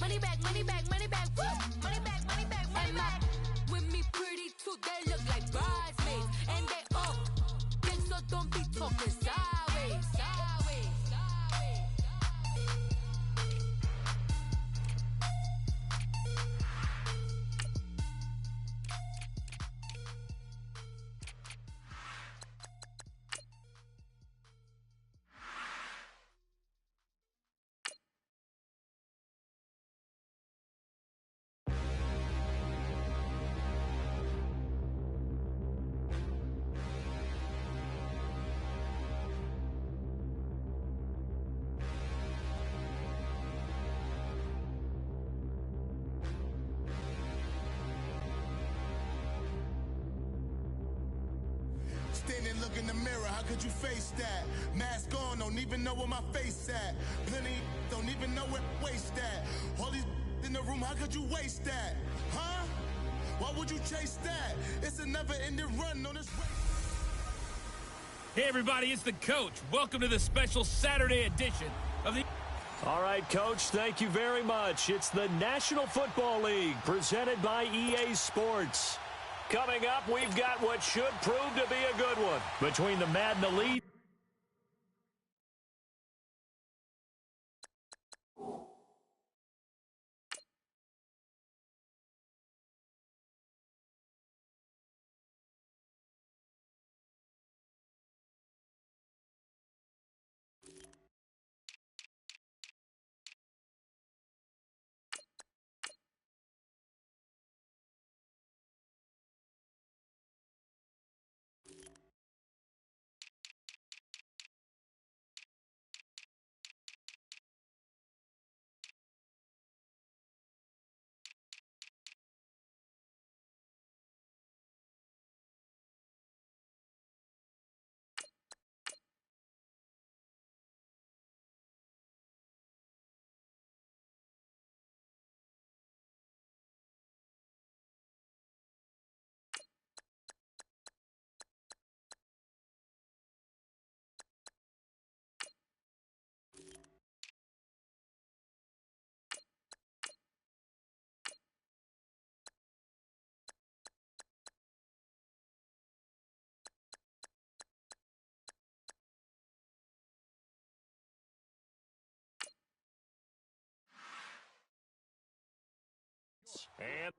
money back, money back, money back, woo! Money back, money back, money back. With me pretty too, they look like bridesmaids. And they all think so, don't be talking sideways. Standing, look in the mirror, how could you face that? Mask on, don't even know where my face at. Plenty, don't even know where waste at. All these in the room, how could you waste that? Huh? Why would you chase that? It's a never-ending run on this race. Hey everybody, it's the Coach. Welcome to the special Saturday edition of the... All right, Coach, thank you very much. It's the National Football League presented by EA Sports. Coming up, we've got what should prove to be a good one between the Madden Elite. And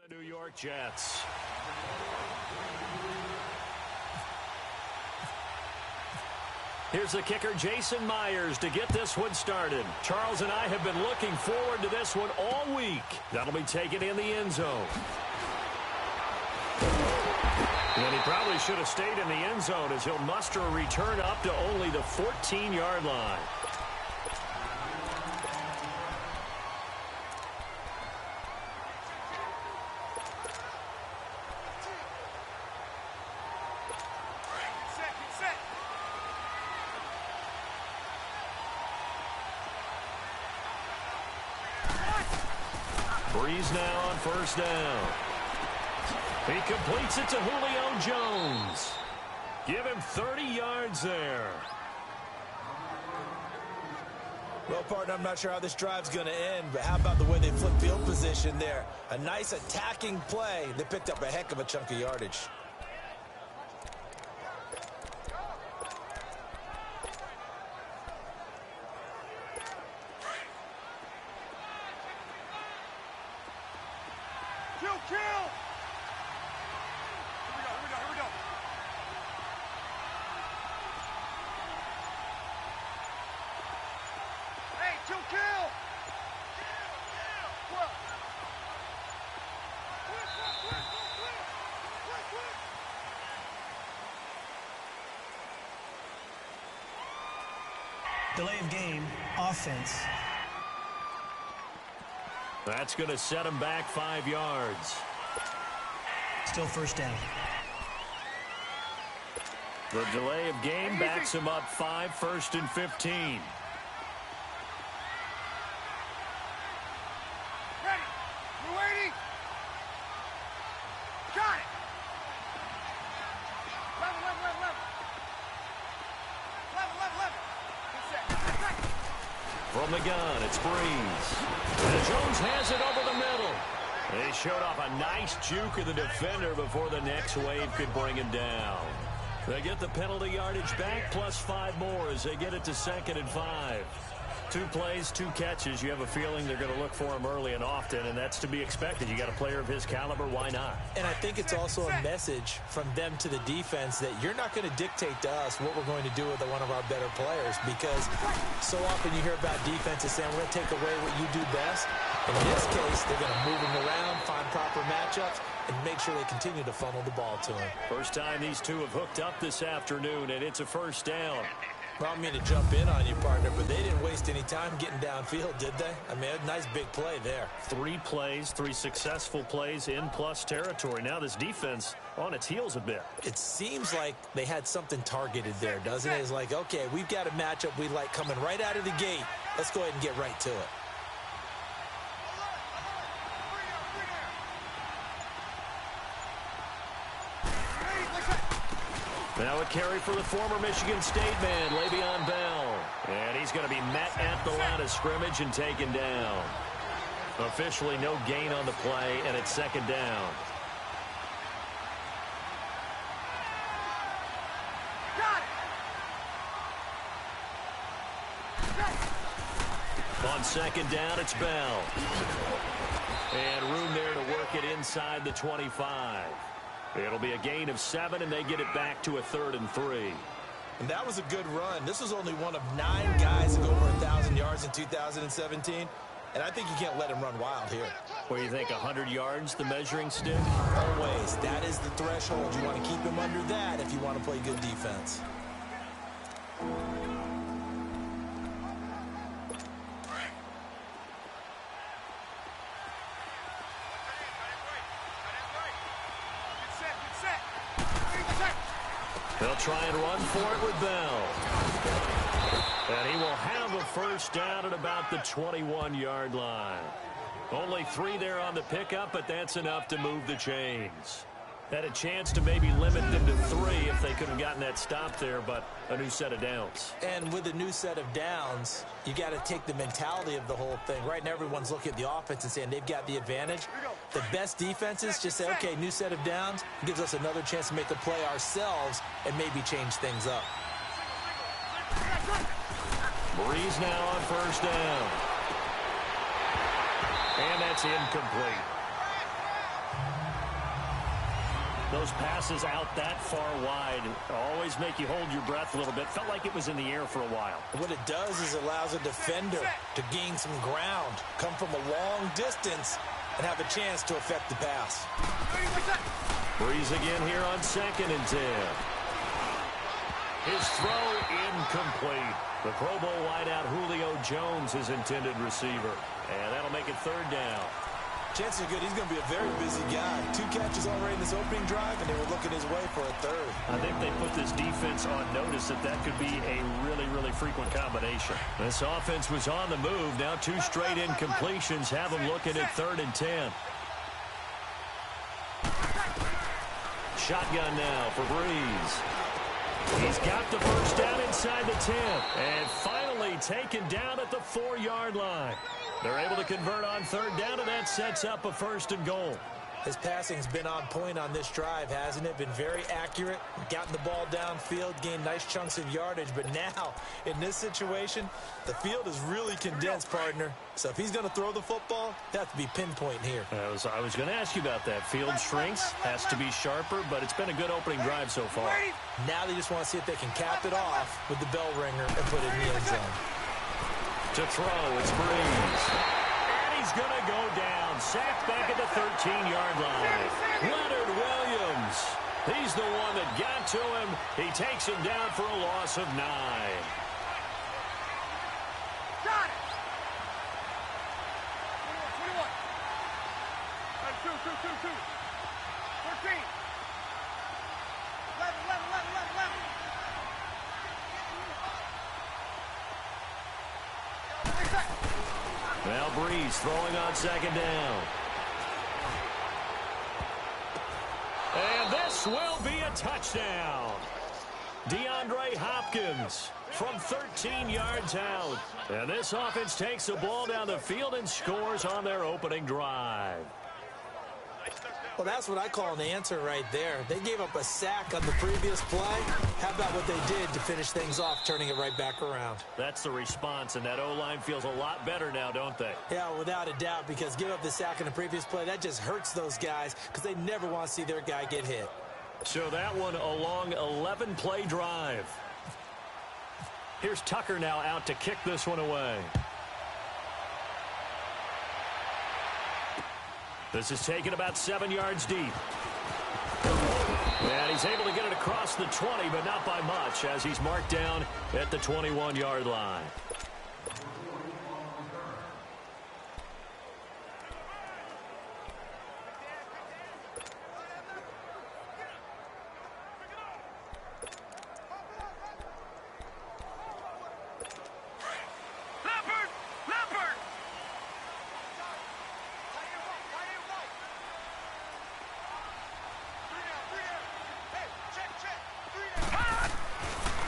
the New York Jets. Here's the kicker, Jason Myers, to get this one started. Charles and I have been looking forward to this one all week. That'll be taken in the end zone. And he probably should have stayed in the end zone as he'll muster a return up to only the 14-yard line. Breeze now on first down. He completes it to Julio Jones. Give him 30 yards there. Well, partner, I'm not sure how this drive's going to end, but how about the way they flipped field position there? A nice attacking play. They picked up a heck of a chunk of yardage. Kill! Here we go. Hey, kill! Quick! Delay of game, offense. That's going to set him back 5 yards. Still first down. The delay of game backs him up 5, 1st and 15. Ready. We're waiting. Got it. Level. From the gun, it's Breeze. And Jones has it over the middle. They showed off a nice juke of the defender before the next wave could bring him down. They get the penalty yardage back plus 5 more as they get it to 2nd and 5. 2 plays, 2 catches. You have a feeling they're going to look for him early and often, and that's to be expected. You got a player of his caliber, why not? And I think it's also a message from them to the defense that you're not going to dictate to us what we're going to do with one of our better players, because so often you hear about defenses saying we're going to take away what you do best. In this case, they're going to move him around, find proper matchups, and make sure they continue to funnel the ball to him. First time these two have hooked up this afternoon, and it's a first down. Well, I don't mean to jump in on you, partner, but they didn't waste any time getting downfield, did they? I mean, a nice big play there. 3 plays, 3 successful plays in plus territory. Now this defense on its heels a bit. It seems like they had something targeted there, doesn't it? It's like, okay, we've got a matchup we like coming right out of the gate. Let's go ahead and get right to it. Now a carry for the former Michigan State man, Le'Veon Bell. And he's going to be met at the line of scrimmage and taken down. Officially no gain on the play, and it's 2nd down. On 2nd down, it's Bell. And room there to work it inside the 25. It'll be a gain of 7, and they get it back to a 3rd and 3. And that was a good run. This was only one of 9 guys to go over 1,000 yards in 2017. And I think you can't let him run wild here. What do you think, 100 yards, the measuring stick? Always. That is the threshold. You want to keep him under that if you want to play good defense. They'll try and run for it with Bell. And he will have a first down at about the 21-yard line. Only 3 there on the pickup, but that's enough to move the chains. Had a chance to maybe limit them to 3 if they could have gotten that stop there, but a new set of downs. And with a new set of downs, you got to take the mentality of the whole thing. Right now, everyone's looking at the offense and saying they've got the advantage. The best defenses just say, okay, new set of downs gives us another chance to make a play ourselves and maybe change things up. Breeze now on first down. And that's incomplete. Those passes out that far wide always make you hold your breath a little bit. Felt like it was in the air for a while. What it does is it allows a defender to gain some ground, come from a long distance, and have a chance to affect the pass. Breeze again here on 2nd and 10. His throw incomplete. The Pro Bowl wideout Julio Jones, his intended receiver. And that'll make it 3rd down. Chances are good he's going to be a very busy guy. 2 catches already in his opening drive, and they were looking his way for a 3rd. I think they put this defense on notice that could be a really, really frequent combination. This offense was on the move. Now 2 straight incompletions have them looking at 3rd and 10. Shotgun now for Breeze. He's got the first down inside the 10. And finally taken down at the 4-yard line. They're able to convert on 3rd down, and that sets up a 1st and goal. His passing's been on point on this drive, hasn't it? Been very accurate, gotten the ball downfield, gained nice chunks of yardage. But now, in this situation, the field is really condensed, partner. So if he's going to throw the football, it has to be pinpoint here. I was going to ask you about that. Field shrinks, has to be sharper, but it's been a good opening drive so far. Now they just want to see if they can cap it off with the bell ringer and put it in the end zone. To throw, it's Breeze. And he's going to go down. Sacked back at the 13-yard line. Leonard Williams. He's the one that got to him. He takes him down for a loss of 9. Got it. 21. 2. 14. 11. Well, Breeze throwing on 2nd down. And this will be a touchdown. DeAndre Hopkins from 13 yards out. And this offense takes the ball down the field and scores on their opening drive. Well, that's what I call an answer right there. They gave up a sack on the previous play. How about what they did to finish things off, turning it right back around? That's the response, and that O-line feels a lot better now, don't they? Yeah, without a doubt, because give up the sack on the previous play, that just hurts those guys because they never want to see their guy get hit. So that one a long 11-play drive. Here's Tucker now out to kick this one away. This is taken about 7 yards deep. And he's able to get it across the 20, but not by much, as he's marked down at the 21-yard line.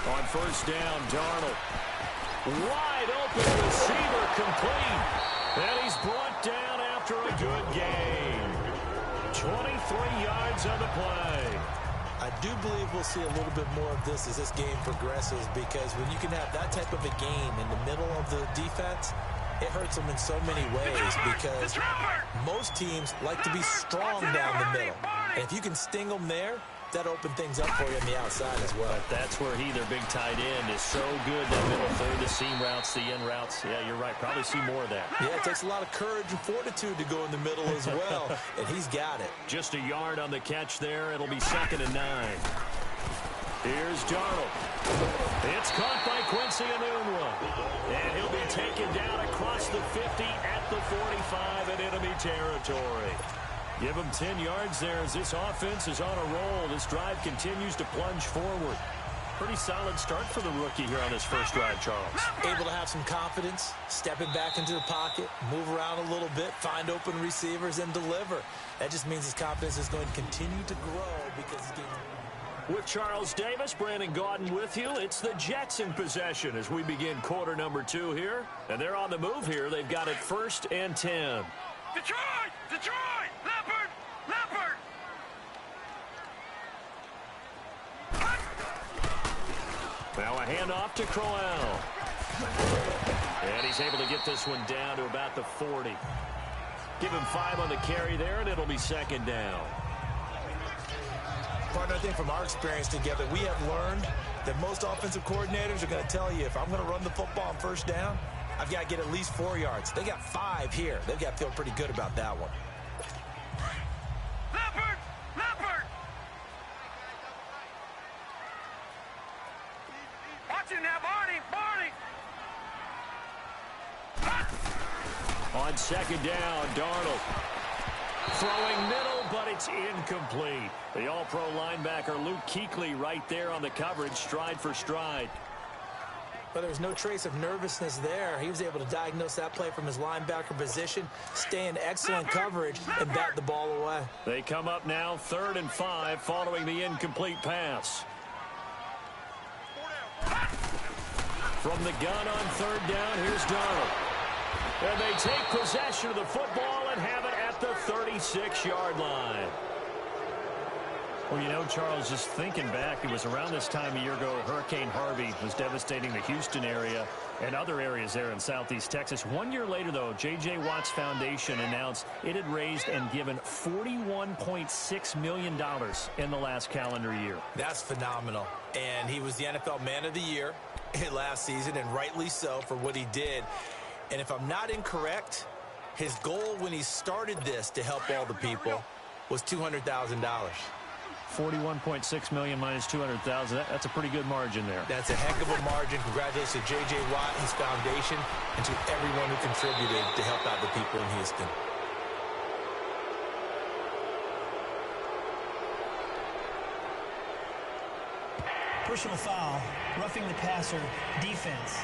On 1st down, Darnold. Wide open receiver complete. And he's brought down after a good gain. 23 yards on the play. I do believe we'll see a little bit more of this as this game progresses, because when you can have that type of a game in the middle of the defense, it hurts them in so many ways, because most teams like to be strong down the middle. And if you can sting them there, that open things up for you on the outside as well. But that's where their big tight end, is so good. That middle third, the seam routes, the in routes. Yeah, you're right. Probably see more of that. Yeah, it takes a lot of courage and fortitude to go in the middle as well, and he's got it. Just a yard on the catch there. It'll be 2nd and 9. Here's Darnold. It's caught by Quincy Enunwa. And he'll be taken down across the 50 at the 45 in enemy territory. Give him 10 yards there as this offense is on a roll. This drive continues to plunge forward. Pretty solid start for the rookie here on his first drive, Charles. Able to have some confidence, stepping back into the pocket, move around a little bit, find open receivers, and deliver. That just means his confidence is going to continue to grow because he's getting... With Charles Davis, Brandon Gaudin with you. It's the Jets in possession as we begin quarter number 2 here. And they're on the move here. They've got it 1st and 10. Detroit! Detroit! Leopard! Leopard! Now a handoff to Crowell. And he's able to get this one down to about the 40. Give him 5 on the carry there, and it'll be 2nd down. Partner, I think from our experience together, we have learned that most offensive coordinators are going to tell you, if I'm going to run the football on first down, I've got to get at least 4 yards. They got 5 here. They've got to feel pretty good about that one. Leopard! Leopard! Watch it now, Barney! Barney! On second down, Darnold. Throwing middle, but it's incomplete. The all-pro linebacker Luke Kuechly right there on the coverage, stride for stride. But there was no trace of nervousness there. He was able to diagnose that play from his linebacker position, stay in excellent coverage, and bat the ball away. They come up now 3rd and 5 following the incomplete pass. From the gun on 3rd down, here's Darnold. And they take possession of the football and have it at the 36-yard line. Well, you know, Charles, just thinking back, it was around this time a year ago, Hurricane Harvey was devastating the Houston area and other areas there in southeast Texas. 1 year later, though, J.J. Watt's Foundation announced it had raised and given $41.6 million in the last calendar year. That's phenomenal. And he was the NFL Man of the Year last season, and rightly so for what he did. And if I'm not incorrect, his goal when he started this to help all the people was $200,000. 41.6 million minus 200,000. That's a pretty good margin there. That's a heck of a margin. Congratulations to J.J. Watt, his foundation, and to everyone who contributed to help out the people in Houston. Personal foul, roughing the passer, defense.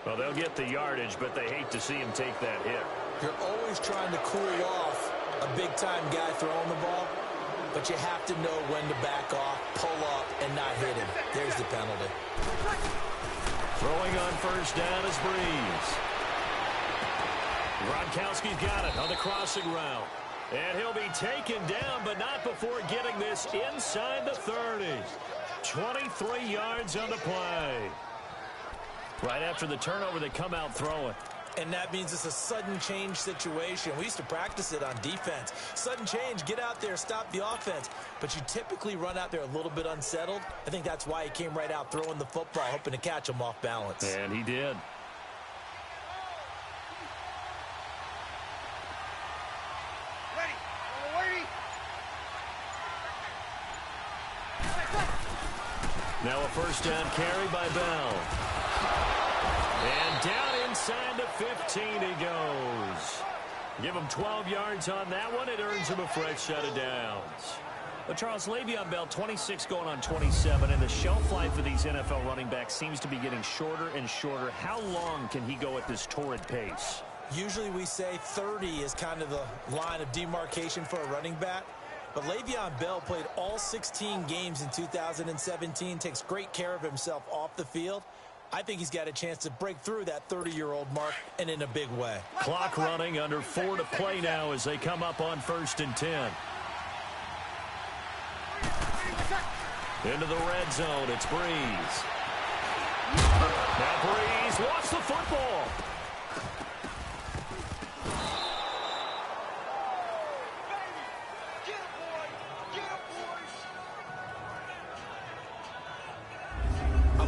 Well, they'll get the yardage, but they hate to see him take that hit. You're always trying to cool off a big-time guy throwing the ball, but you have to know when to back off, pull up, and not hit him. There's the penalty. Throwing on first down is Breeze. Gronkowski's got it on the crossing route. And he'll be taken down, but not before getting this inside the 30. 23 yards on the play. Right after the turnover, they come out throwing. And that means it's a sudden change situation. We used to practice it on defense. Sudden change, get out there, stop the offense. But you typically run out there a little bit unsettled. I think that's why he came right out throwing the football, hoping to catch him off balance. And he did. Now a first down carry by Bell. And down inside the 15 he goes. Give him 12 yards on that one. It earns him a fresh set of downs. But Charles, Le'Veon Bell, 26 going on 27, and the shelf life of these NFL running backs seems to be getting shorter and shorter. How long can he go at this torrid pace? Usually we say 30 is kind of the line of demarcation for a running back. But Le'Veon Bell played all 16 games in 2017, takes great care of himself off the field. I think he's got a chance to break through that 30-year-old mark, and in a big way. Clock running, under 4 to play now as they come up on 1st and 10. Into the red zone, it's Breeze. Now Breeze wants the football.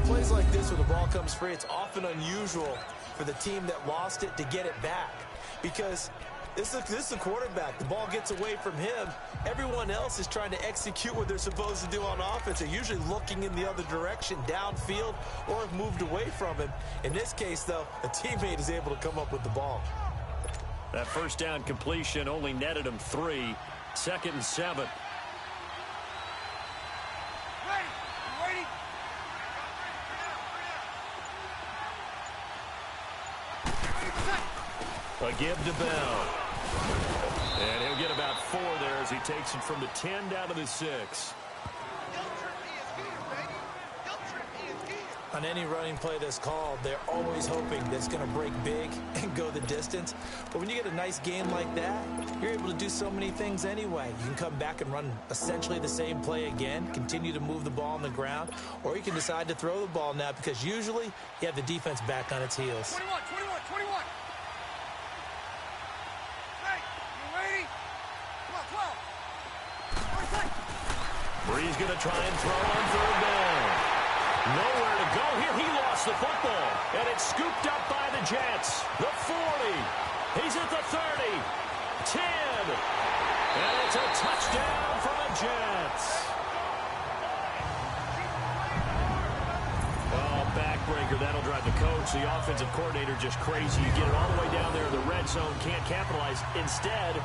Plays like this where the ball comes free, it's often unusual for the team that lost it to get it back, because this is a quarterback. The ball gets away from him. Everyone else is trying to execute what they're supposed to do on offense. They're usually looking in the other direction, downfield, or have moved away from him. In this case, though, a teammate is able to come up with the ball. That first down completion only netted him 3. 2nd and 7. A give to Bell. And he'll get about 4 there as he takes it from the 10 down to the 6. On any running play that's called, they're always hoping that it's going to break big and go the distance. But when you get a nice game like that, you're able to do so many things anyway. You can come back and run essentially the same play again, continue to move the ball on the ground, or you can decide to throw the ball now, because usually you have the defense back on its heels. 21. Hey. He's going to try and throw on third down. Nowhere to go here. He lost the football, and it's scooped up by the Jets. The 40. He's at the 30. 10. And it's a touchdown for the Jets. Oh, backbreaker. That'll drive the coach, the offensive coordinator, just crazy. You get it all the way down there in the red zone, can't capitalize. Instead,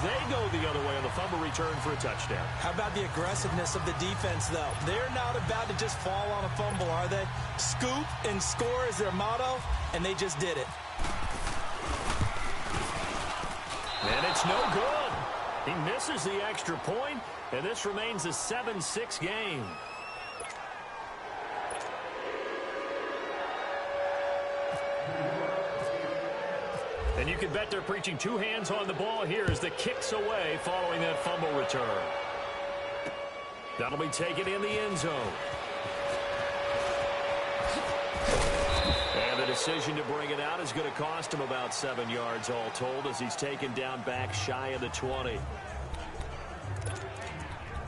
they go the other way on the fumble return for a touchdown. How about the aggressiveness of the defense, though? They're not about to just fall on a fumble, are they? Scoop and score is their motto, and they just did it. And it's no good. He misses the extra point, and this remains a 7-6 game. And you can bet they're preaching two hands on the ball here as the kick's away following that fumble return. That'll be taken in the end zone. And the decision to bring it out is going to cost him about 7 yards all told as he's taken down back shy of the 20.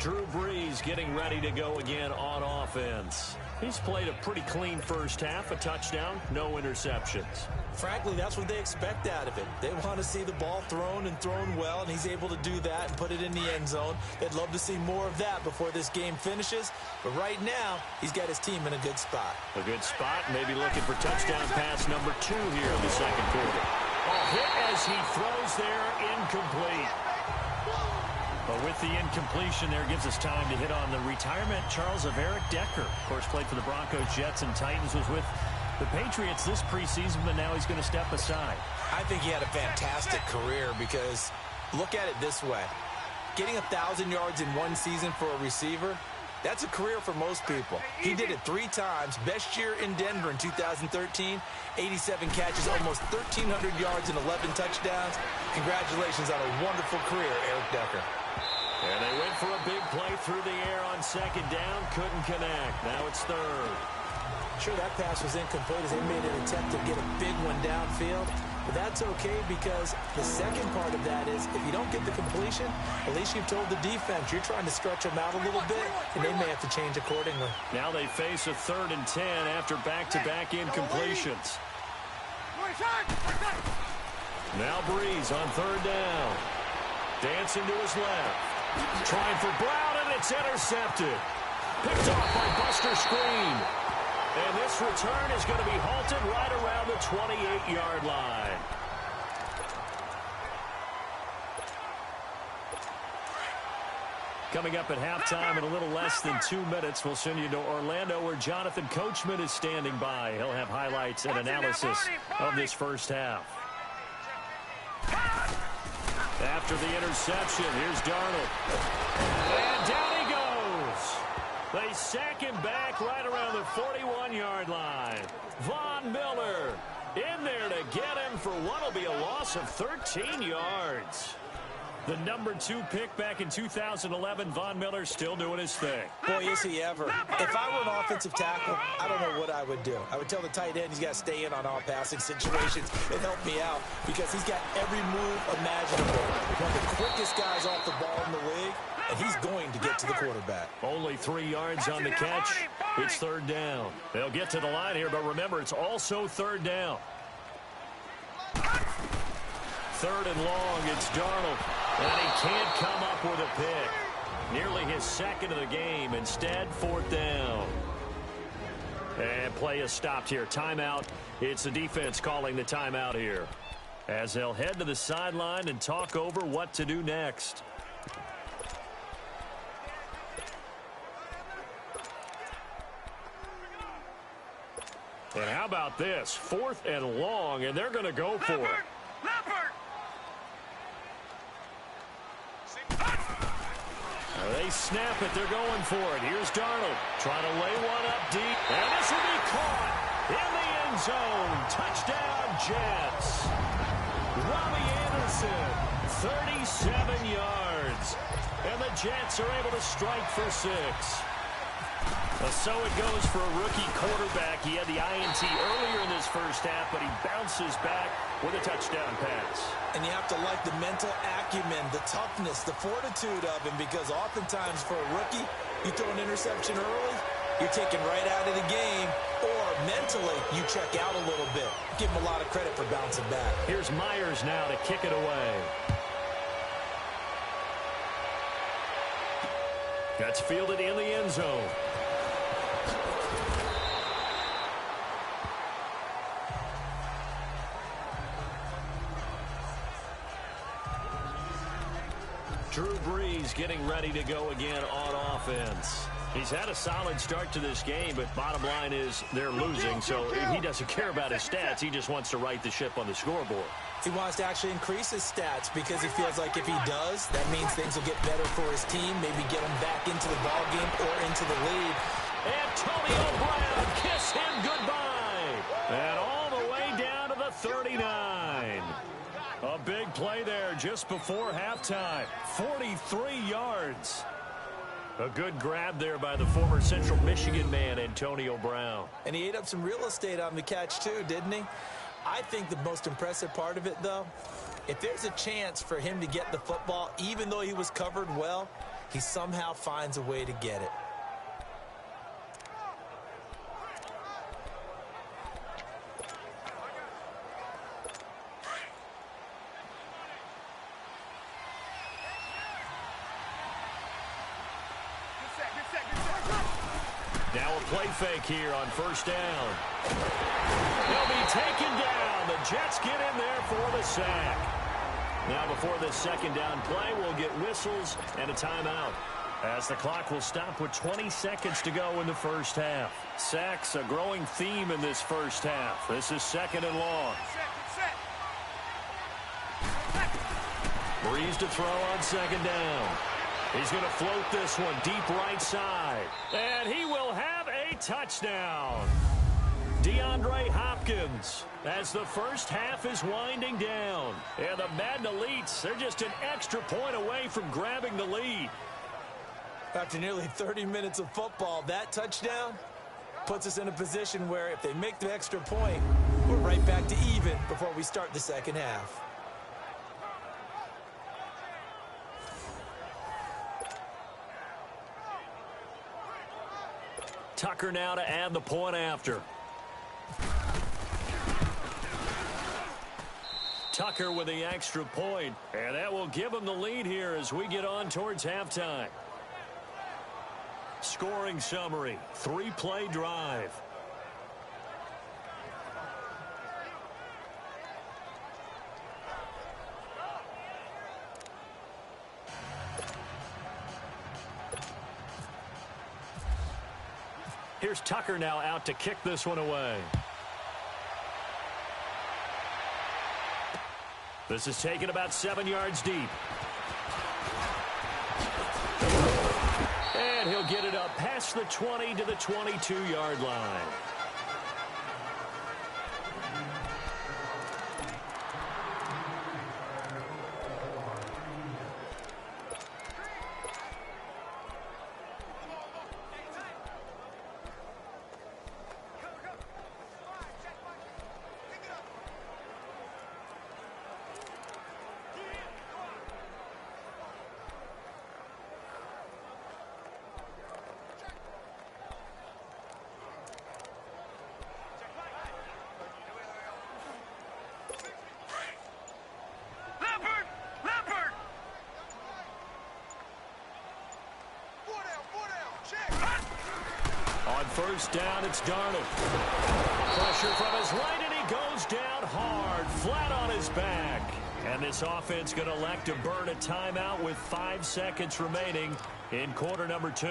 Drew Brees getting ready to go again on offense. He's played a pretty clean first half, a touchdown, no interceptions. Frankly, that's what they expect out of it. They want to see the ball thrown and thrown well, and he's able to do that and put it in the end zone. They'd love to see more of that before this game finishes. But right now, he's got his team in a good spot. A good spot, maybe looking for touchdown pass number 2 here in the second quarter. A hit as he throws there, incomplete. But with the incompletion there, gives us time to hit on the retirement Charles of Eric Decker. Of course, played for the Broncos, Jets, and Titans, was with the Patriots this preseason, but now he's going to step aside. I think he had a fantastic career because look at it this way. Getting 1,000 yards in one season for a receiver, that's a career for most people. He did it 3 times. Best year in Denver in 2013, 87 catches, almost 1,300 yards and 11 touchdowns. Congratulations on a wonderful career, Eric Decker. And they went for a big play through the air on second down. Couldn't connect. Now it's third. Sure, that pass was incomplete as they made an attempt to get a big one downfield. But that's okay because the second part of that is if you don't get the completion, at least you've told the defense you're trying to stretch them out a little bit, and they may have to change accordingly. Now they face a 3rd and 10 after back-to-back incompletions. Now Brees on 3rd down. Dancing to his left. Trying for Brown, and it's intercepted. Picked off by Buster Screen. And this return is going to be halted right around the 28-yard line. Coming up at halftime in a little less than 2 minutes, we'll send you to Orlando where Jonathan Coachman is standing by. He'll have highlights and analysis of this first half. After the interception, here's Darnold. And down he goes. They sack him back right around the 41-yard line. Von Miller in there to get him for what will be a loss of 13 yards. The number 2 pick back in 2011, Von Miller still doing his thing. Boy, is he ever. If I were an offensive tackle, I don't know what I would do. I would tell the tight end he's got to stay in on all passing situations and help me out because he's got every move imaginable. One of the quickest guys off the ball in the league, and he's going to get to the quarterback. Only 3 yards on the catch. It's 3rd down. They'll get to the line here, but remember, it's also 3rd down. 3rd and long, it's Darnold. And he can't come up with a pick. Nearly his 2nd of the game. Instead, 4th down. And play is stopped here. Timeout. It's the defense calling the timeout here. As they'll head to the sideline and talk over what to do next. And how about this? 4th and long, and they're going to go for it. They snap it. They're going for it. Here's Darnold trying to lay one up deep. And this will be caught in the end zone. Touchdown, Jets. Robbie Anderson, 37 yards. And the Jets are able to strike for 6. So it goes for a rookie quarterback. He had the INT earlier in this first half, but he bounces back with a touchdown pass. And you have to like the mental acumen, the toughness, the fortitude of him, because oftentimes for a rookie, You throw an interception early, you're taken right out of the game, or mentally, you check out a little bit. Give him a lot of credit for bouncing back. Here's Myers now to kick it away. That's fielded in the end zone. Drew Brees getting ready to go again on offense. He's had a solid start to this game, but bottom line is they're losing, so he doesn't care about his stats. He just wants to right the ship on the scoreboard. He wants to actually increase his stats because he feels like if he does, that means things will get better for his team, maybe get him back into the ballgame or into the lead. Antonio Brown, kiss him goodbye. And all the way down to the 39. A big play there just before halftime. 43 yards. A good grab there by the former Central Michigan man, Antonio Brown. And he ate up some real estate on the catch too, didn't he? I think the most impressive part of it, though, if there's a chance for him to get the football, even though he was covered well, he somehow finds a way to get it. Now a play fake here on first down. He'll be taken down. The Jets get in there for the sack. Now before this second down play, we'll get whistles and a timeout, as the clock will stop with 20 seconds to go in the first half. Sacks, a growing theme in this first half. This is second and long. Breeze to throw on second down. He's going to float this one deep right side. And he will have a touchdown. DeAndre Hopkins, as the first half is winding down. And the Madden Elites, they're just an extra point away from grabbing the lead. After nearly 30 minutes of football, that touchdown puts us in a position where if they make the extra point, we're right back to even before we start the second half. Tucker now to add the point after. Tucker with the extra point, and that will give him the lead here as we get on towards halftime. Scoring summary, 3-play drive. Here's Tucker now out to kick this one away. This is taken about 7 yards deep. And he'll get it up past the 20 to the 22-yard line. First down, it's Darnold. Pressure from his right, and he goes down hard, flat on his back. And this offense going to elect to burn a timeout with 5 seconds remaining in quarter number 2.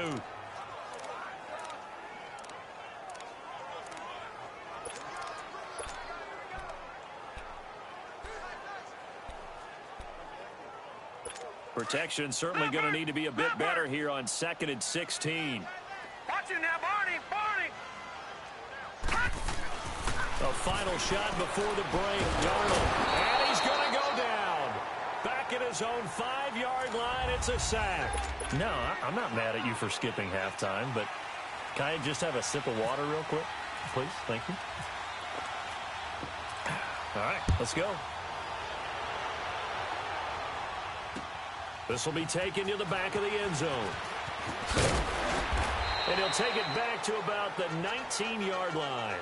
Protection certainly going to need to be a bit better here on 2nd and 16. Watch it now, Barney! A final shot before the break. Darnold. And he's going to go down. Back at his own 5-yard line. It's a sack. No, I'm not mad at you for skipping halftime, but can I just have a sip of water real quick? Please? Thank you. All right, let's go. This will be taken to the back of the end zone. And he'll take it back to about the 19-yard line.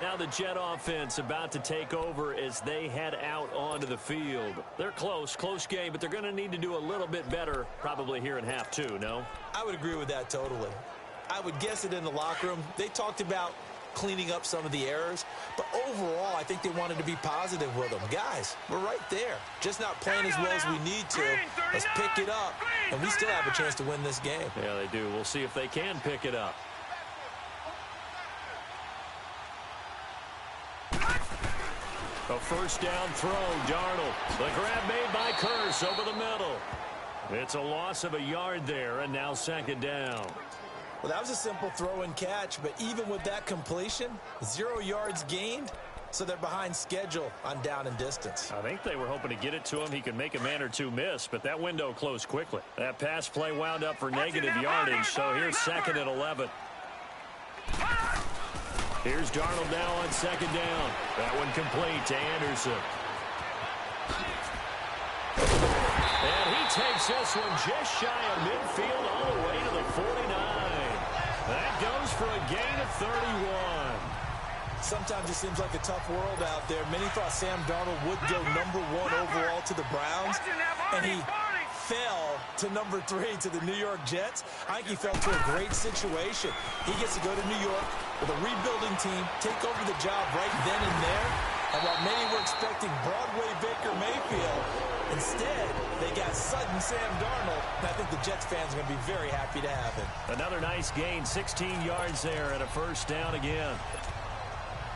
Now the Jet offense about to take over as they head out onto the field. They're close game, but they're going to need to do a little bit better probably here in half two, no? I would agree with that totally. I would guess it in the locker room. They talked about cleaning up some of the errors, but overall I think they wanted to be positive with them. Guys, we're right there. Just not playing as well as we need to. Let's pick it up, and we still have a chance to win this game. Yeah, they do. We'll see if they can pick it up. A first down throw, Darnold. The grab made by Curse over the middle. It's a loss of a yard there, and now second down. Well, that was a simple throw and catch, but even with that completion, 0 yards gained, so they're behind schedule on down and distance. I think they were hoping to get it to him. He could make a man or two miss, but that window closed quickly. That pass play wound up for negative yardage, so here's second and 11. Here's Darnold now on second down. That one complete to Anderson. And he takes this one just shy of midfield all the way to the 49. That goes for a gain of 31. Sometimes it seems like a tough world out there. Many thought Sam Darnold would go number 1 overall to the Browns, and he fell to number 3 to the New York Jets. I think he fell to a great situation. He gets to go to New York with a rebuilding team, take over the job right then and there. And while many were expecting Broadway Baker Mayfield, instead they got sudden Sam Darnold. And I think the Jets fans are going to be very happy to have him. Another nice gain, 16 yards there, and a first down again.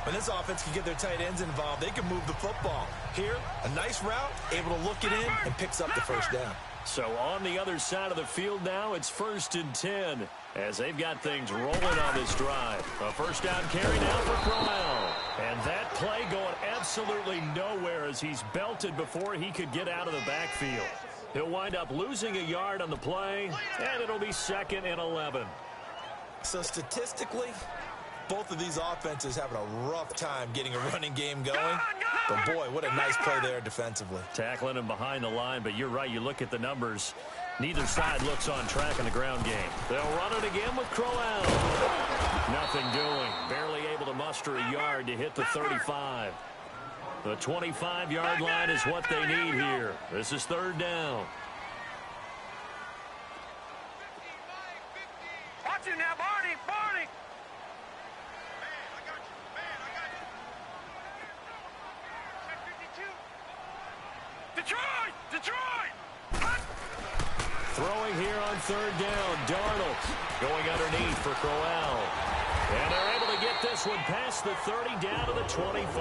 When this offense can get their tight ends involved, they can move the football. Here, a nice route, able to look it in, and picks up the first down. So on the other side of the field now, it's 1st and 10 as they've got things rolling on this drive. A first down carry now for Crowell. And that play going absolutely nowhere as he's belted before he could get out of the backfield. He'll wind up losing a yard on the play, and it'll be 2nd and 11. So statistically, both of these offenses having a rough time getting a running game going. But, boy, what a nice play there defensively. Tackling him behind the line, but you're right. You look at the numbers. Neither side looks on track in the ground game. They'll run it again with Crowell. Nothing doing. Barely able to muster a yard to hit the 35. The 25-yard line is what they need here. This is 3rd down. Watch it now, Barney! Detroit! Throwing here on 3rd down. Darnold going underneath for Crowell. And they're able to get this one past the 30 down to the 25.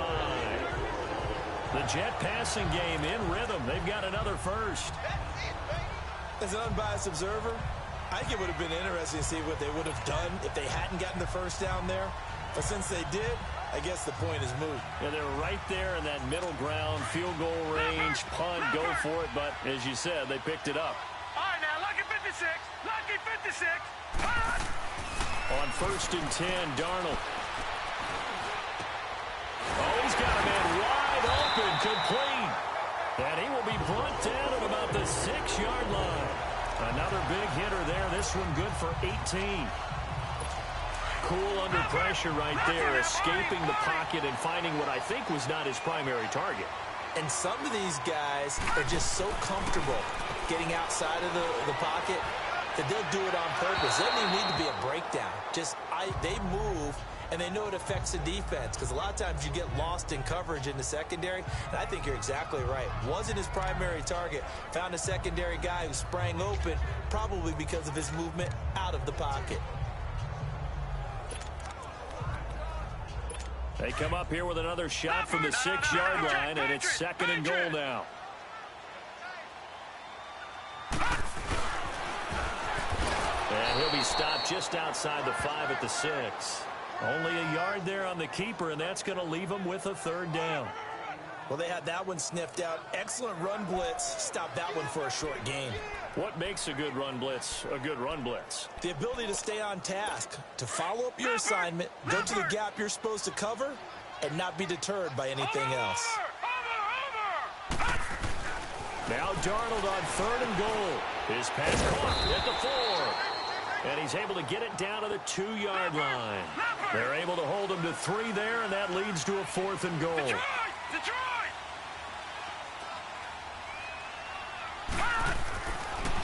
The Jet passing game in rhythm. They've got another first. As an unbiased observer, I think it would have been interesting to see what they would have done if they hadn't gotten the first down there. But since they did, I guess the point is moot. Yeah, they're right there in that middle ground, field goal range, punt, go for it. But as you said, they picked it up. All right, now, lucky 56. Lucky 56. On 1st and 10, Darnold. Oh, he's got a man wide open, complete. And he will be brought down at about the 6-yard line. Another big hitter there. This one good for 18. Cool under pressure right there, escaping the pocket and finding what I think was not his primary target. And some of these guys are just so comfortable getting outside of the pocket that they'll do it on purpose. There doesn't even need to be a breakdown. They move, and they know it affects the defense because a lot of times you get lost in coverage in the secondary, and I think you're exactly right. Wasn't his primary target. Found a secondary guy who sprang open, probably because of his movement out of the pocket. They come up here with another shot from the 6-yard line, and it's 2nd and goal now. And he'll be stopped just outside the 5 at the 6. Only a yard there on the keeper, and that's going to leave him with a 3rd down. Well, they had that one sniffed out. Excellent run blitz. Stopped that one for a short gain. What makes a good run blitz a good run blitz? The ability to stay on task, to follow up your assignment, go to the gap you're supposed to cover, and not be deterred by anything else. Now Darnold on 3rd and goal. His pass caught at the 4. And he's able to get it down to the 2-yard line. They're able to hold him to 3 there, and that leads to a 4th and goal. Detroit!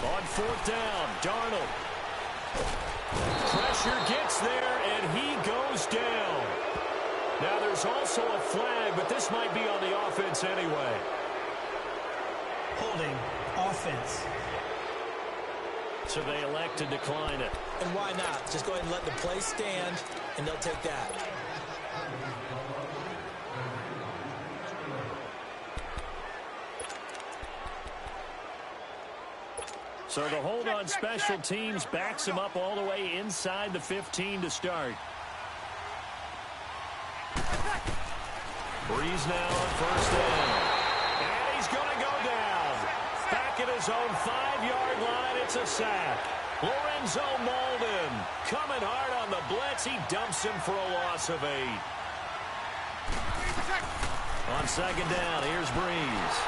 On 4th down, Darnold. Pressure gets there, and he goes down. Now there's also a flag, but this might be on the offense anyway. Holding offense. So they elect to decline it. And why not? Just go ahead and let the play stand, and they'll take that. So the hold on special teams backs him up all the way inside the 15 to start. Breeze now on 1st down. And he's going to go down. Back at his own 5-yard line, it's a sack. Lorenzo Molden coming hard on the blitz. He dumps him for a loss of 8. On 2nd down, here's Breeze.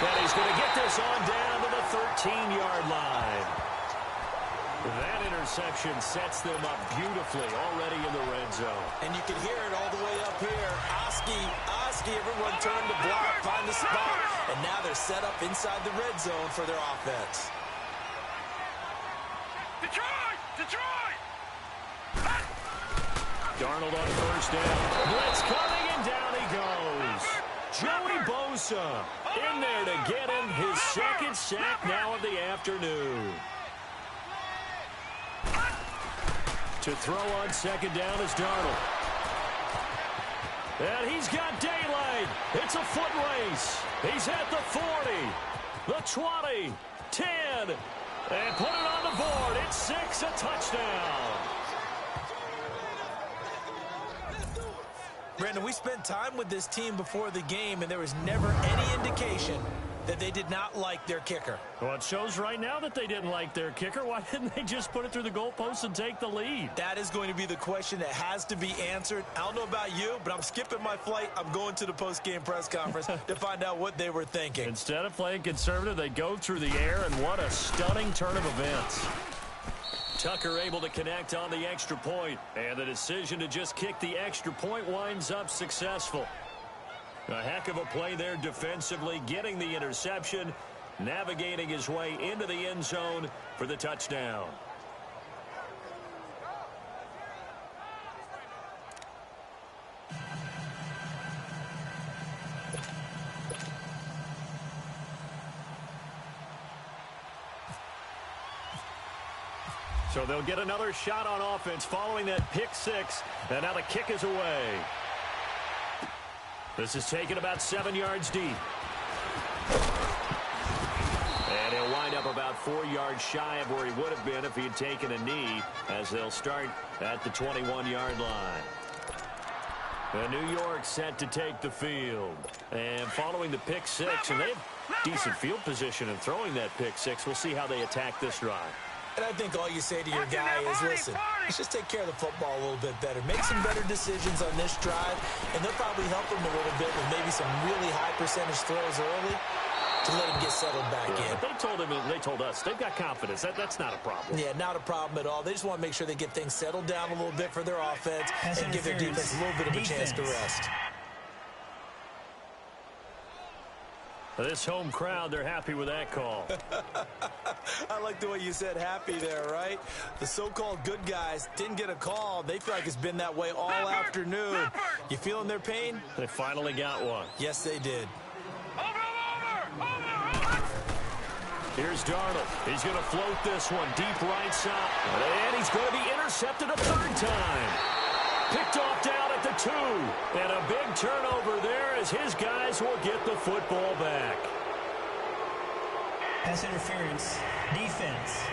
And he's going to get this on down to the 13-yard line. That interception sets them up beautifully already in the red zone. And you can hear it all the way up here. Oski, everyone turned to block, find the spot. And now they're set up inside the red zone for their offense. Detroit! Darnold on 1st down. Blitz coming, and down he goes. Joey Bosa in there to get him his 2nd sack now of the afternoon. To throw on 2nd down is Darnold. And he's got daylight. It's a foot race. He's at the 40, the 20, 10, and put it on the board. It's 6, a touchdown. Brandon, we spent time with this team before the game, and there was never any indication that they did not like their kicker. Well, it shows right now that they didn't like their kicker. Why didn't they just put it through the goalpost and take the lead? That is going to be the question that has to be answered. I don't know about you, but I'm skipping my flight. I'm going to the post-game press conference to find out what they were thinking. Instead of playing conservative, they go through the air, and what a stunning turn of events. Tucker able to connect on the extra point, and the decision to just kick the extra point winds up successful. A heck of a play there defensively, getting the interception, navigating his way into the end zone for the touchdown. So they'll get another shot on offense following that pick 6, and now the kick is away. This is taken about 7 yards deep. And he'll wind up about 4 yards shy of where he would have been if he had taken a knee, as they'll start at the 21-yard line. And New York set to take the field. And following the pick 6, and they have decent field position in throwing that pick 6. We'll see how they attack this drive. And I think all you say to your guy is, listen, let's just take care of the football a little bit better. Make some better decisions on this drive, and they'll probably help him a little bit with maybe some really high percentage throws early to let him get settled back in. But they told us, they've got confidence. That's not a problem. Yeah, not a problem at all. They just want to make sure they get things settled down a little bit for their offense and give their defense a little bit of a chance to rest. This home crowd, they're happy with that call. I like the way you said happy there, right? The so-called good guys didn't get a call. They feel like it's been that way all afternoon. You feeling their pain? They finally got one. Yes, they did. Here's Darnold. He's going to float this one deep right side. And he's going to be intercepted a 3rd time. Picked off down at the 2. And a big turnover there as his guys will get the football back. Pass interference. Defense.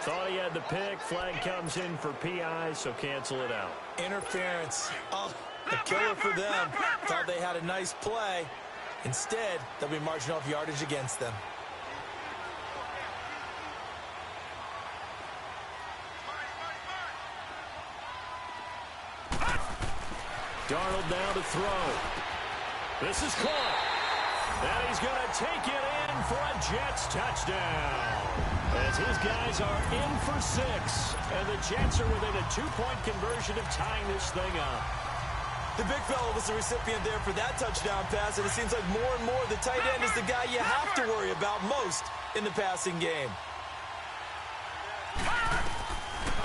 Thought he had the pick. Flag comes in for PI, so cancel it out. Interference. Oh, a killer for them. Thought they had a nice play. Instead, they'll be marching off yardage against them. Darnold now to throw. This is caught. And he's going to take it in for a Jets touchdown. As his guys are in for 6. And the Jets are within a 2-point conversion of tying this thing up. The big fella was the recipient there for that touchdown pass, and it seems like more and more the tight end is the guy you have to worry about most in the passing game.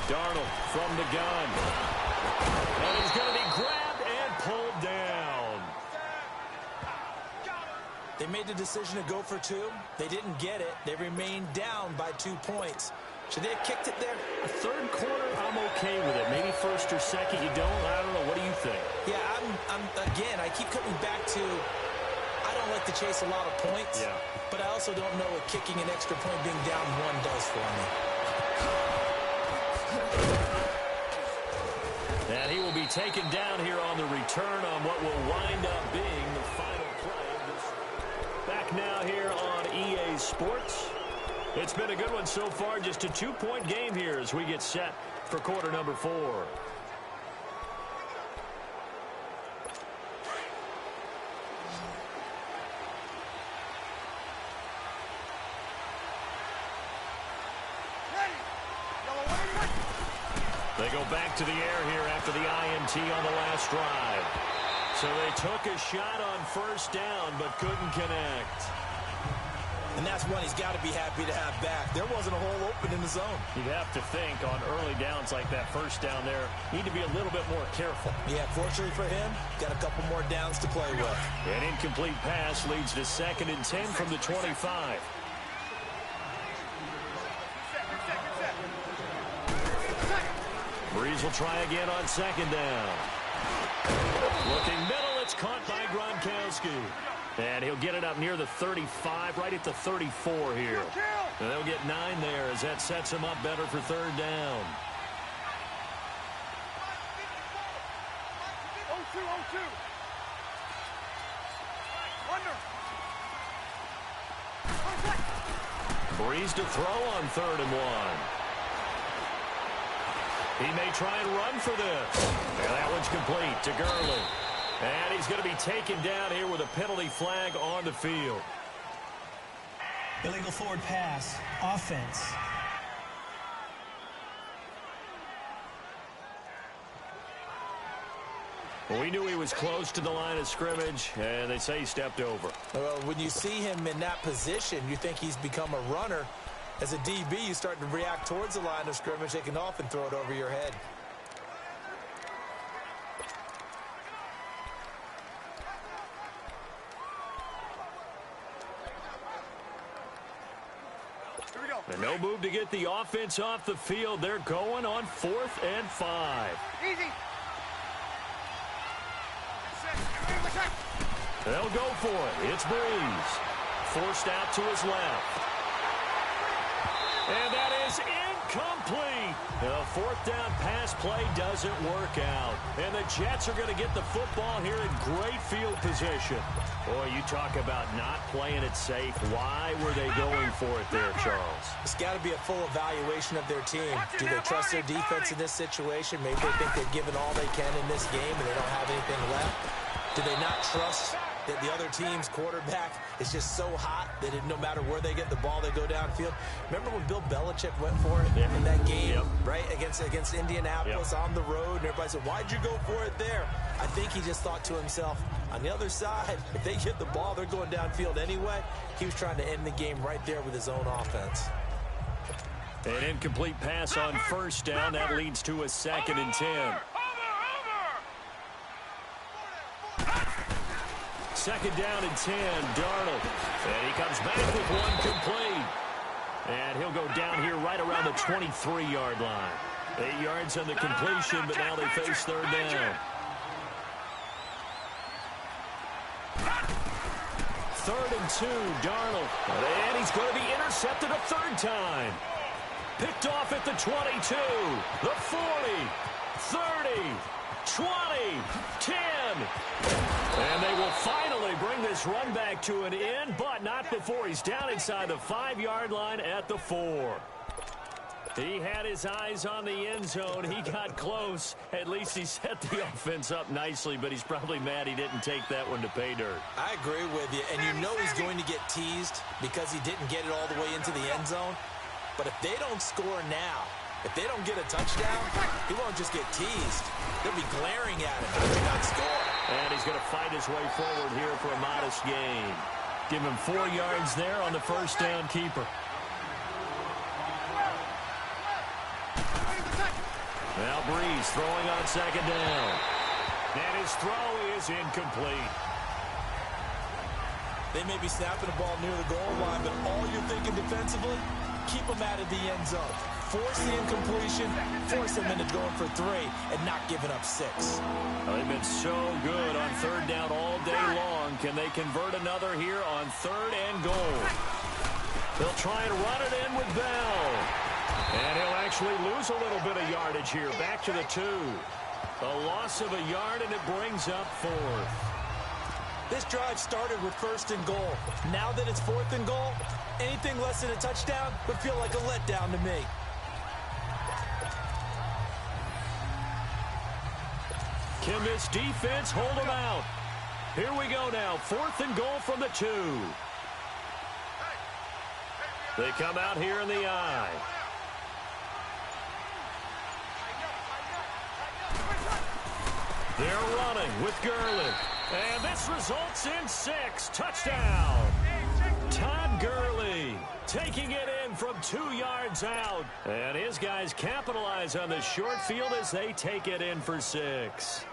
Darnold from the gun. And he's going to be grabbed and pulled down. They made the decision to go for 2. They didn't get it. They remained down by 2 points. Should they have kicked it there? Third quarter, I'm okay with it. Maybe first or second, you don't. I don't know. What do you think? Yeah, again, I keep coming back to I don't like to chase a lot of points. Yeah. But I also don't know what kicking an extra point being down 1 does for me. And he will be taken down here on the return on what will wind up being the final play of this. Back now here on EA Sports. It's been a good one so far. Just a 2-point game here as we get set for quarter number 4. They go back to the air here after the INT on the last drive. So they took a shot on first down but couldn't connect. And that's one he's got to be happy to have back. There wasn't a hole open in the zone. You'd have to think on early downs like that first down there, need to be a little bit more careful. Yeah, fortunately for him, got a couple more downs to play with. An incomplete pass leads to 2nd and 10 from the 25. Breeze will try again on 2nd down. Looking middle, it's caught by Gronkowski. And he'll get it up near the 35, right at the 34 here. And they'll get 9 there as that sets him up better for 3rd down. Breeze to throw on 3rd and 1. He may try and run for this. And that one's complete to Gurley. And he's going to be taken down here with a penalty flag on the field. Illegal forward pass. Offense. Well, we knew he was close to the line of scrimmage, and they say he stepped over. Well, when you see him in that position, you think he's become a runner. As a DB, you start to react towards the line of scrimmage. They can often throw it over your head. And no move to get the offense off the field. They're going on 4th and 5. Easy. They'll go for it. It's Breeze. Forced out to his left. And that is incomplete. The 4th down pass play doesn't work out. And the Jets are going to get the football here in great field position. Boy, you talk about not playing it safe. Why were they going for it there, Charles? It's got to be a full evaluation of their team. Do they trust their defense in this situation? Maybe they think they've given all they can in this game and they don't have anything left. Do they not trust that the other team's quarterback is just so hot that no matter where they get the ball, they go downfield? Remember when Bill Belichick went for it in that game, right, against Indianapolis on the road, and everybody said, why'd you go for it there? I think he just thought to himself, on the other side, if they get the ball, they're going downfield anyway. He was trying to end the game right there with his own offense. An incomplete pass on first down. That leads to a 2nd and 10. 2nd down and 10, Darnold. And he comes back with one complete. And he'll go down here right around the 23-yard line. 8 yards on the completion, but now they face 3rd down. 3rd and 2, Darnold. And he's going to be intercepted a 3rd time. Picked off at the 22, the 40, 30, 20, 10. And they will finally bring this run back to an end, but not before he's down inside the 5-yard line at the 4. He had his eyes on the end zone. He got close. At least he set the offense up nicely, but he's probably mad he didn't take that one to pay dirt. I agree with you, and you know he's going to get teased because he didn't get it all the way into the end zone. But if they don't score now, if they don't get a touchdown, he won't just get teased. They'll be glaring at him. How did he not score? And he's going to fight his way forward here for a modest gain. Give him 4 yards there on the first down keeper. Now Breeze throwing on second down. And his throw is incomplete. They may be snapping the ball near the goal line, but all you're thinking defensively, keep them out of the end zone. Force the incompletion, force them into going for 3, and not giving up 6. Well, they've been so good on third down all day long. Can they convert another here on 3rd and goal? They'll try and run it in with Bell. And he'll actually lose a little bit of yardage here. Back to the 2. A loss of a yard, and it brings up 4th. This drive started with 1st and goal. Now that it's 4th and goal, anything less than a touchdown would feel like a letdown to me. Can this defense hold them out? Here we go now. 4th and goal from the 2. They come out here in the I. They're running with Gurley. And this results in 6. Touchdown. Todd Gurley taking it in from 2 yards out. And his guys capitalize on the short field as they take it in for 6.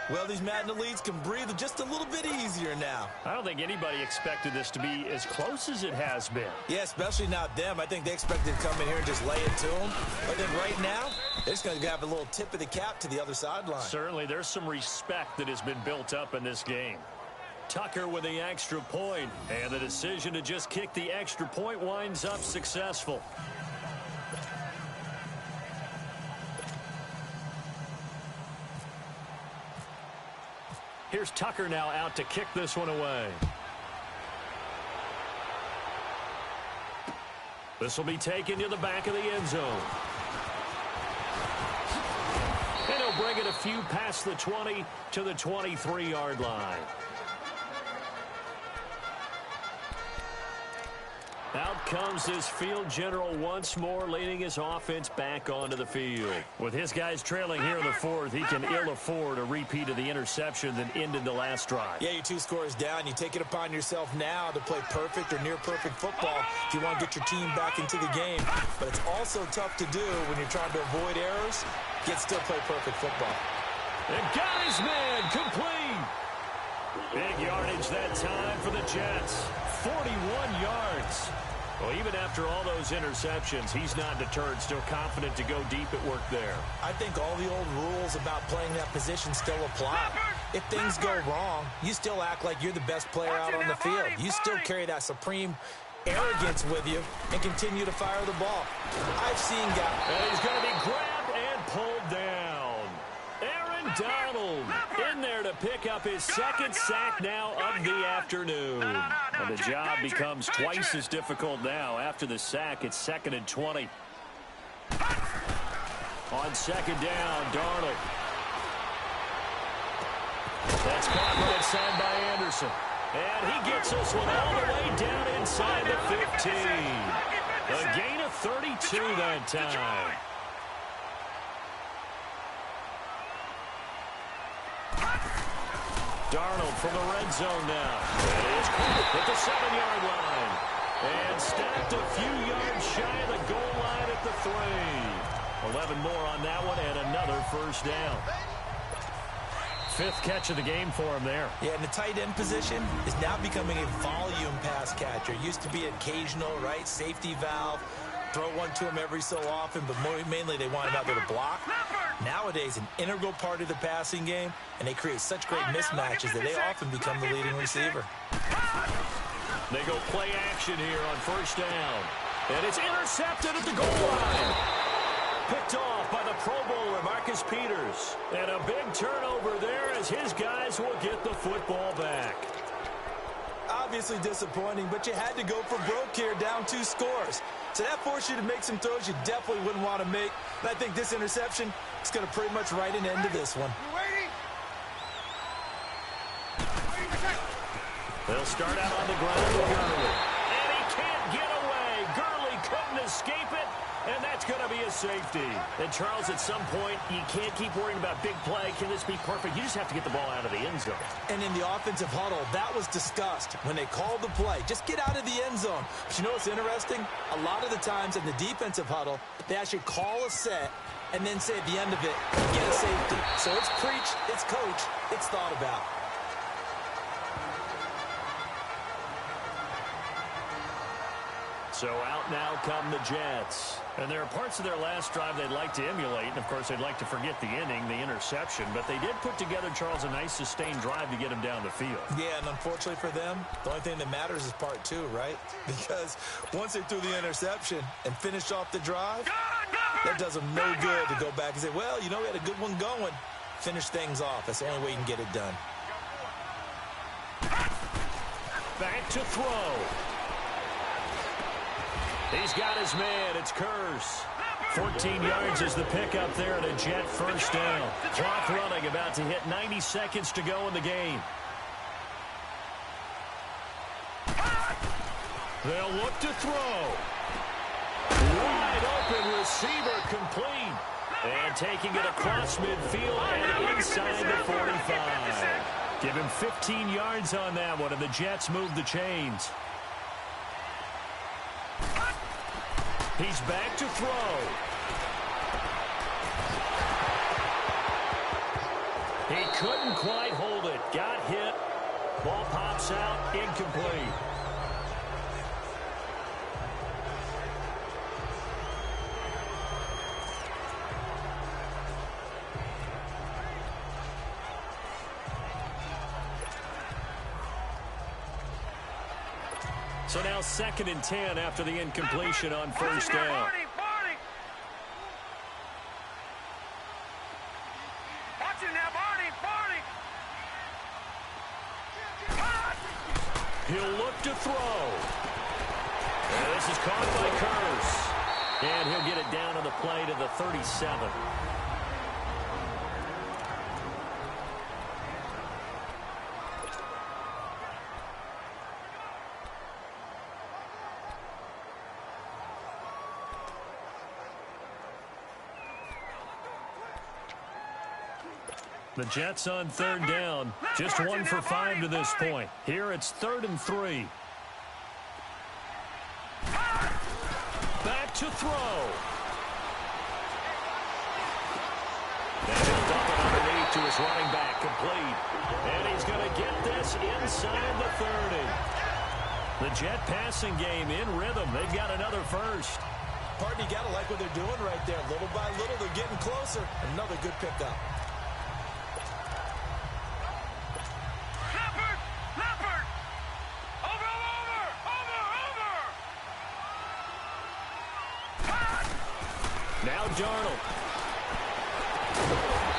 Well, these Madden elites can breathe just a little bit easier now. I don't think anybody expected this to be as close as it has been. Yeah, especially not them. I think they expected to come in here and just lay it to them. But then right now, they're just going to have a little tip of the cap to the other sideline. Certainly, there's some respect that has been built up in this game. Tucker with the extra point, and the decision to just kick the extra point winds up successful. Here's Tucker now out to kick this one away. This will be taken to the back of the end zone. And he'll bring it a few past the 20 to the 23-yard line. Out comes his field general once more, leading his offense back onto the field. With his guys trailing here in the 4th, he can ill afford a repeat of the interception that ended the last drive. Yeah, you're 2 scores down. You take it upon yourself now to play perfect or near-perfect football if you want to get your team back into the game. But it's also tough to do when you're trying to avoid errors, yet still play perfect football. And guys, man, complete. Big yardage that time for the Jets. 41 yards. Well, even after all those interceptions, he's not deterred, still confident to go deep at work there. I think all the old rules about playing that position still apply. If things go wrong, you still act like you're the best player out on the field. You still carry that supreme arrogance with you and continue to fire the ball. I've seen guys. And he's going to be grabbed and pulled down. Donald in there to pick up his 2nd sack now of the afternoon. And the job becomes twice as difficult now. After the sack, it's 2nd and 20. On 2nd down, Darnold. That's caught right side by Anderson. And he gets this one all the way down inside the 15. A gain of 32 that time. Darnold from the red zone now. It is caught at the 7-yard line. And stacked a few yards shy of the goal line at the 3. 11 more on that one and another first down. 5th catch of the game for him there. Yeah, and the tight end position is now becoming a volume pass catcher. Used to be occasional, right? Safety valve. Throw one to him every so often, but mainly they want him out there to block. Nowadays, an integral part of the passing game, and they create such great mismatches that they often become the leading receiver. They go play action here on first down. And it's intercepted at the goal line. Picked off by the Pro Bowler, Marcus Peters. And a big turnover there as his guys will get the football back. Out obviously disappointing, but you had to go for broke here, down 2 scores. So that forced you to make some throws you definitely wouldn't want to make. And I think this interception is going to pretty much write an end to this one. They'll start out on the ground with Gurley. And he can't get away. Gurley couldn't escape it. And that's going to be a safety. And, Charles, at some point, you can't keep worrying about big play. Can this be perfect? You just have to get the ball out of the end zone. And in the offensive huddle, that was discussed when they called the play. Just get out of the end zone. But you know what's interesting? A lot of the times in the defensive huddle, they actually call a set and then say at the end of it, get a safety. So it's preach, it's coach, it's thought about. So out now come the Jets. And there are parts of their last drive they'd like to emulate. And, of course, they'd like to forget the inning, the interception. But they did put together, Charles, a nice sustained drive to get him down the field. Yeah, and unfortunately for them, the only thing that matters is part 2, right? Because once they threw the interception and finished off the drive, that does them no good to go back and say, well, you know, we had a good one going. Finish things off. That's the only way you can get it done. Back to throw. He's got his man. It's Kurz. 14 yards is the pickup there and a Jet first down. Clock running, about to hit 90 seconds to go in the game. They'll look to throw. Wide open receiver complete. And taking it across midfield and inside the 45. Give him 15 yards on that one, and the Jets move the chains. He's back to throw. He couldn't quite hold it. Got hit. Ball pops out. Incomplete. So now 2nd and 10 after the incompletion on first down. He'll look to throw. And this is caught by Kurz. And he'll get it down on the play to the 37. The Jets on 3rd down. Just 1 for 5 to this point. Here it's 3rd and 3. Back to throw. And he'll dump it underneath to his running back, complete. And he's going to get this inside the 30. The Jet passing game in rhythm. They've got another first. Partner, you got to like what they're doing right there. Little by little, they're getting closer. Another good pickup. Now Darnold.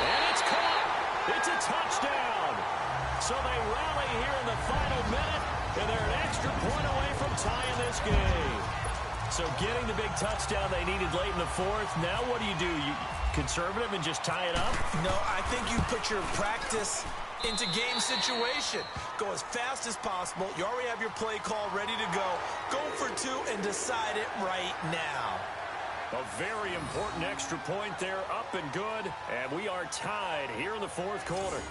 And it's caught. It's a touchdown. So they rally here in the final minute, and they're an extra point away from tying this game. So getting the big touchdown they needed late in the 4th. Now what do? You conservative and just tie it up? No, I think you put your practice into game situation. Go as fast as possible. You already have your play call ready to go. Go for 2 and decide it right now. A very important extra point there, up and good. And we are tied here in the 4th quarter.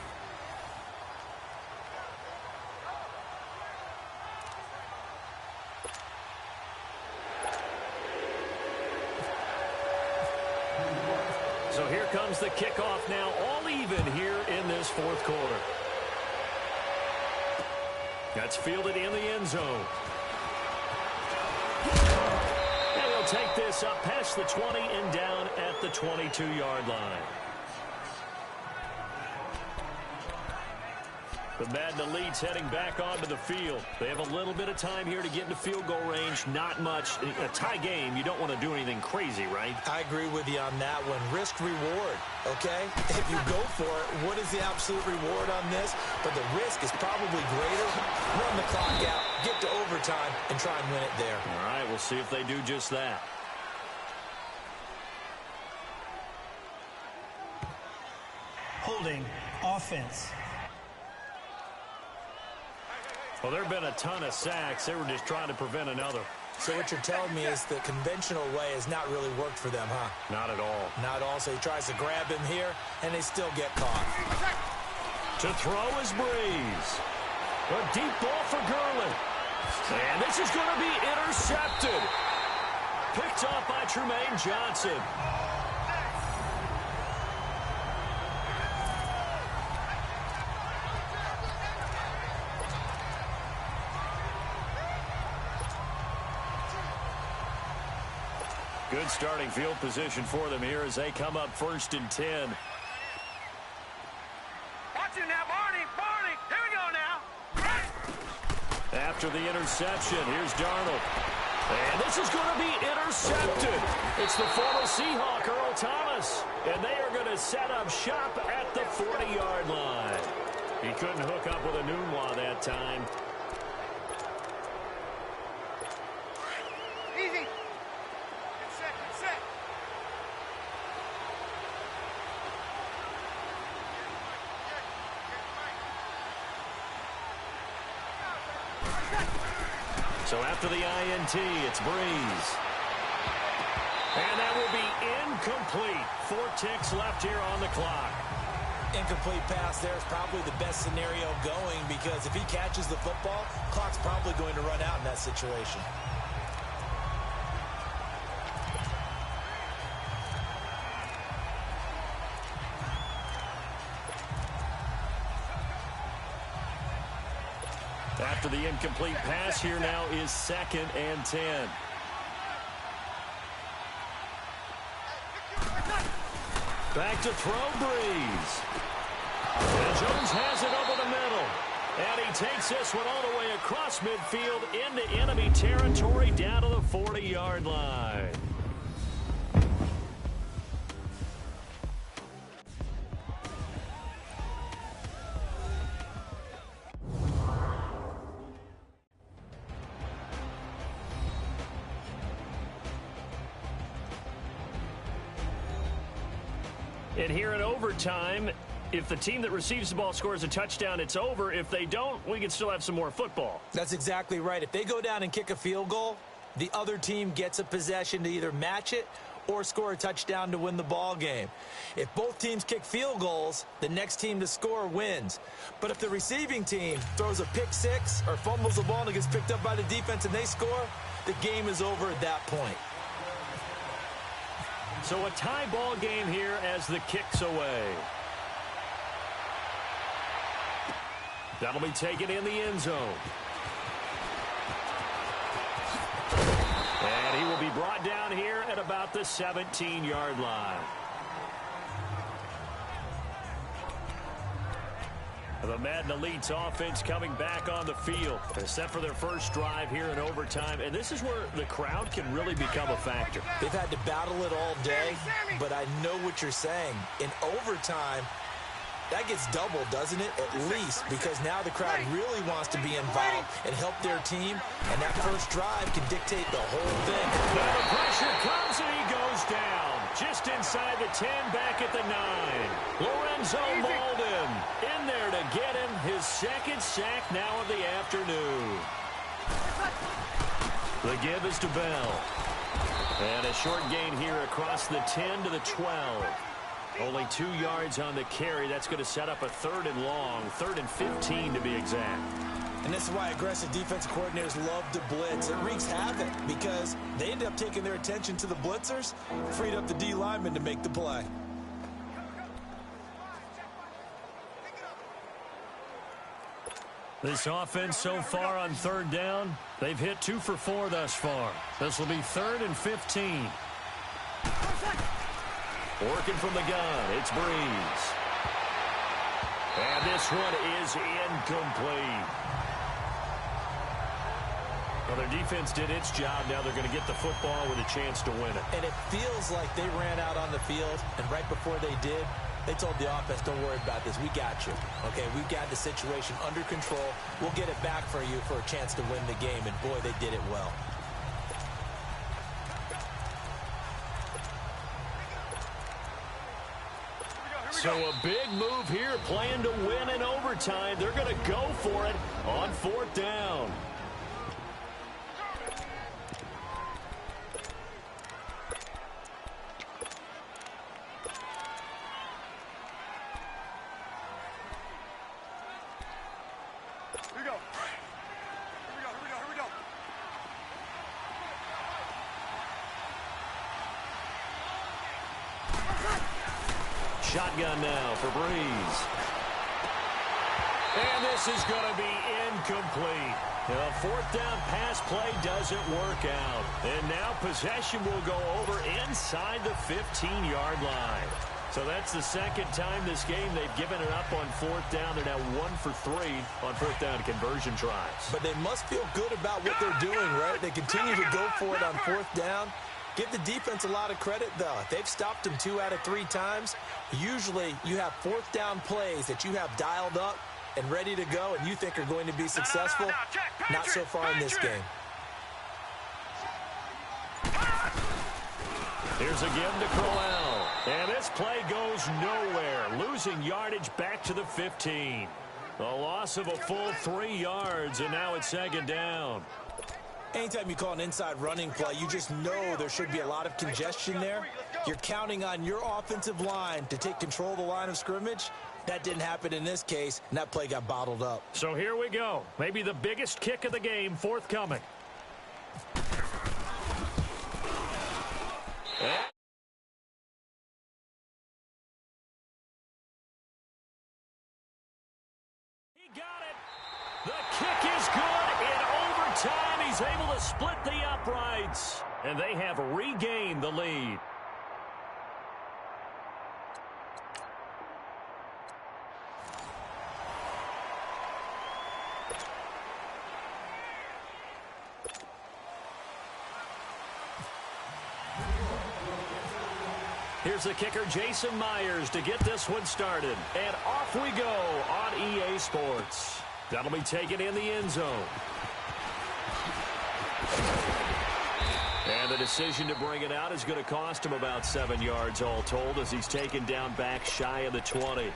So here comes the kickoff now, all even here in this 4th quarter. That's fielded in the end zone. Take this up past the 20 and down at the 22-yard line. The Madden Elites heading back onto the field. They have a little bit of time here to get into field goal range. Not much. A tie game, you don't want to do anything crazy, right? I agree with you on that one. Risk reward, okay? If you go for it, what is the absolute reward on this? But the risk is probably greater. Run the clock out. get to overtime and try and win it there. All right, we'll see if they do just that. Holding offense. Well, there have been a ton of sacks. They were just trying to prevent another. So what you're telling me is the conventional way has not really worked for them, huh? Not at all. Not all. So he tries to grab him here, and they still get caught. To throw is Breeze. A deep ball for Gurley. And this is going to be intercepted. Picked off by Tremaine Johnson. Good starting field position for them here as they come up 1st and 10. Watch it now, Barney. Barney. Here we go now. After the interception, here's Darnold. And this is going to be intercepted. It's the former Seahawk, Earl Thomas. And they are going to set up shop at the 40-yard line. He couldn't hook up with a Nunwa that time. Easy. Get set, get set. So after the INT, it's Breeze. And that will be incomplete. 4 ticks left here on the clock. Incomplete pass there is probably the best scenario going because if he catches the football, clock's probably going to run out in that situation. After the incomplete pass, here now is 2nd and 10. Back to throw, Breeze. And Jones has it over the middle. And he takes this one all the way across midfield into enemy territory down to the 40-yard line. And here in overtime, if the team that receives the ball scores a touchdown, it's over. If they don't, we can still have some more football. That's exactly right. If they go down and kick a field goal, the other team gets a possession to either match it or score a touchdown to win the ball game. If both teams kick field goals, the next team to score wins. But if the receiving team throws a pick six or fumbles the ball and it gets picked up by the defense and they score, the game is over at that point. So a tie ball game here as the kick's away. That'll be taken in the end zone. And he will be brought down here at about the 17-yard line. The Madden Elite's offense coming back on the field. They're set for their first drive here in overtime. And this is where the crowd can really become a factor. They've had to battle it all day, but I know what you're saying. In overtime, that gets doubled, doesn't it? At least, because now the crowd really wants to be involved and help their team. And that first drive can dictate the whole thing. Now the pressure comes and he goes down. Just inside the 10, back at the 9. Lorenzo Malden in there to get him his 2nd sack now of the afternoon. The give is to Bell. And a short gain here across the 10 to the 12. Only 2 yards on the carry. That's going to set up a 3rd and long, 3rd and 15 to be exact. And this is why aggressive defensive coordinators love to blitz. It wreaks havoc because they end up taking their attention to the blitzers, freed up the D lineman to make the play. This offense so far on 3rd down, they've hit 2 for 4 thus far. This will be 3rd and 15. Working from the gun, it's Breeze. And this one is incomplete. Well, their defense did its job. Now they're going to get the football with a chance to win it. And it feels like they ran out on the field, and right before they did, They told the offense, don't worry about this. We got you. Okay, we've got the situation under control. We'll get it back for you for a chance to win the game. And, boy, they did it well. So a big move here, playing to win in overtime. They're going to go for it on 4th down. Here we go. Here we go. Shotgun now for Breeze. And this is going to be incomplete. A 4th down pass play doesn't work out. And now possession will go over inside the 15-yard line. So that's the second time this game they've given it up on 4th down. They're now 1 for 3 on 4th down conversion tries. But they must feel good about what they're doing, right? They continue to go for it on 4th down. Give the defense a lot of credit, though. They've stopped them 2 out of 3 times. Usually, you have 4th down plays that you have dialed up and ready to go, and you think are going to be successful. Not so far in this game. Here's a give to Crowell. And this play goes nowhere. Losing yardage back to the 15. A loss of a full 3 yards, and now it's 2nd down. Anytime you call an inside running play, you just know there should be a lot of congestion there. You're counting on your offensive line to take control of the line of scrimmage. That didn't happen in this case, and that play got bottled up. So here we go. Maybe the biggest kick of the game forthcoming. He got it. The kick is good in overtime. He's able to split the uprights, and they have regained the lead. Here's the kicker, Jason Myers, to get this one started. And off we go on EA Sports. That'll be taken in the end zone. And the decision to bring it out is going to cost him about 7 yards all told as he's taken down back shy of the 20.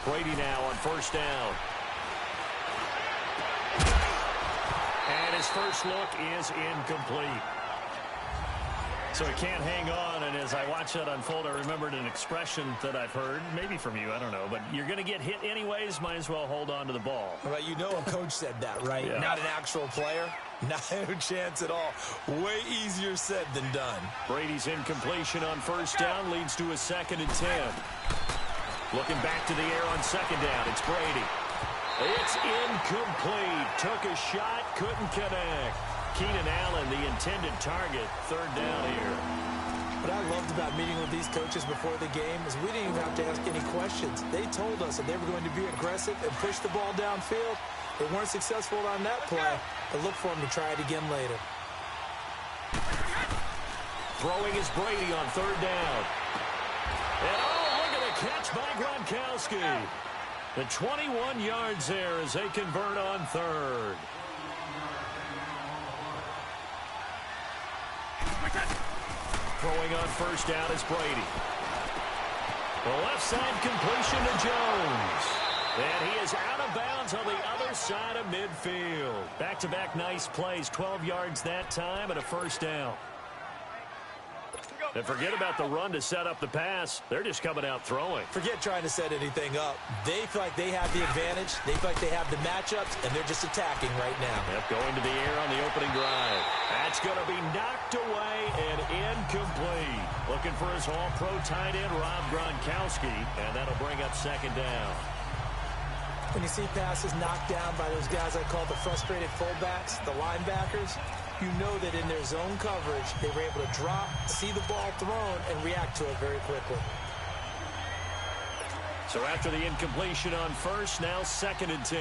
Brady now on 1st down. And his first look is incomplete. So he can't hang on, and as I watch that unfold, I remembered an expression that I've heard, maybe from you, I don't know, but you're going to get hit anyways, might as well hold on to the ball. Well, you know a coach said that, right? Yeah. Not an actual player. Not a chance at all. Way easier said than done. Brady's incompletion on 1st down leads to a 2nd and 10. Looking back to the air on 2nd down, it's Brady. It's incomplete. Took a shot, couldn't connect. Keenan Allen, the intended target, 3rd down here. What I loved about meeting with these coaches before the game is we didn't even have to ask any questions. They told us that they were going to be aggressive and push the ball downfield. They weren't successful on that play, but look for them to try it again later. Throwing is Brady on 3rd down. And catch by Gronkowski. The 21 yards there as they convert on 3rd. Throwing on 1st down is Brady. The left side completion to Jones. And he is out of bounds on the other side of midfield. Back-to-back nice plays, 12 yards that time and a 1st down. And forget about the run to set up the pass. They're just coming out throwing. Forget trying to set anything up. They feel like they have the advantage. They feel like they have the matchups, and they're just attacking right now. Yep, going to the air on the opening drive. That's going to be knocked away and incomplete. Looking for his all-pro tight end, Rob Gronkowski, and that'll bring up 2nd down. When you see passes knocked down by those guys I call the frustrated fullbacks, the linebackers, you know that in their zone coverage, they were able to drop, see the ball thrown, and react to it very quickly. So after the incompletion on first, now 2nd and 10.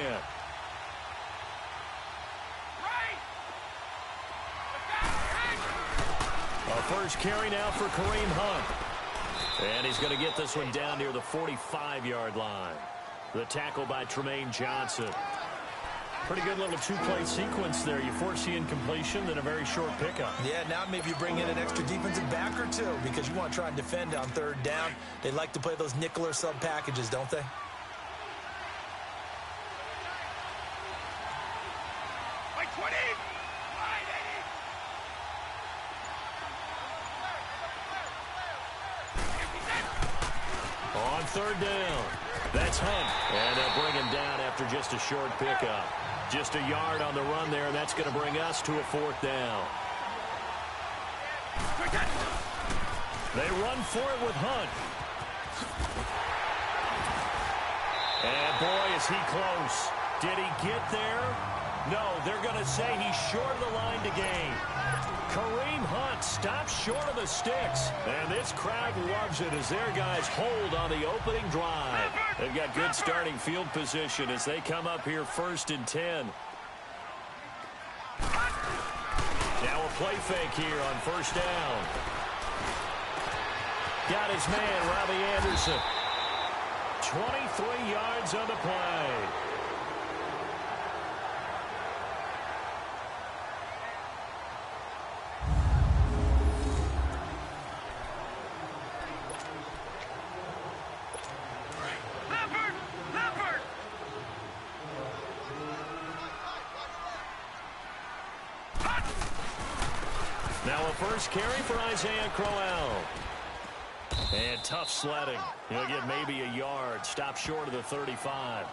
A first carry now for Kareem Hunt. And he's going to get this one down near the 45-yard line. The tackle by Tremaine Johnson. Pretty good little two-play sequence there. You force the incompletion, then a very short pickup. Yeah, now maybe you bring in an extra defensive back or two because you want to try and defend on 3rd down. They like to play those nickel or sub packages, don't they? On 3rd down, that's Hunt. And they'll bring him down after just a short pickup. Just a yard on the run there, and that's going to bring us to a 4th down. They run for it with Hunt. And boy, is he close. Did he get there? No, they're going to say he's short of the line to gain. Kareem Hunt stops short of the sticks. And this crowd loves it as their guys hold on the opening drive. They've got good starting field position as they come up here 1st and 10. Now a play fake here on 1st down. Got his man, Robbie Anderson. 23 yards on the play. Now a first carry for Isaiah Crowell. And tough sledding. He'll get maybe a yard. Stop short of the 35.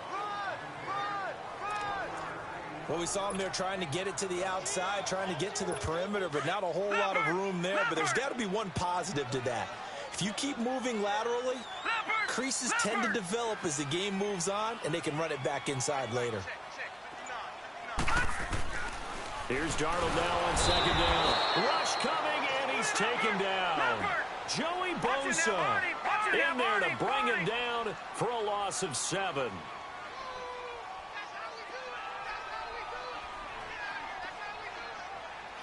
Well, we saw him there trying to get it to the outside, trying to get to the perimeter, but not a whole lot of room there. But there's got to be one positive to that. If you keep moving laterally, creases tend to develop as the game moves on, and they can run it back inside later. Here's Darnold now on 2nd down. Rush coming, and he's taken down. Joey Bosa in there to bring him down for a loss of 7.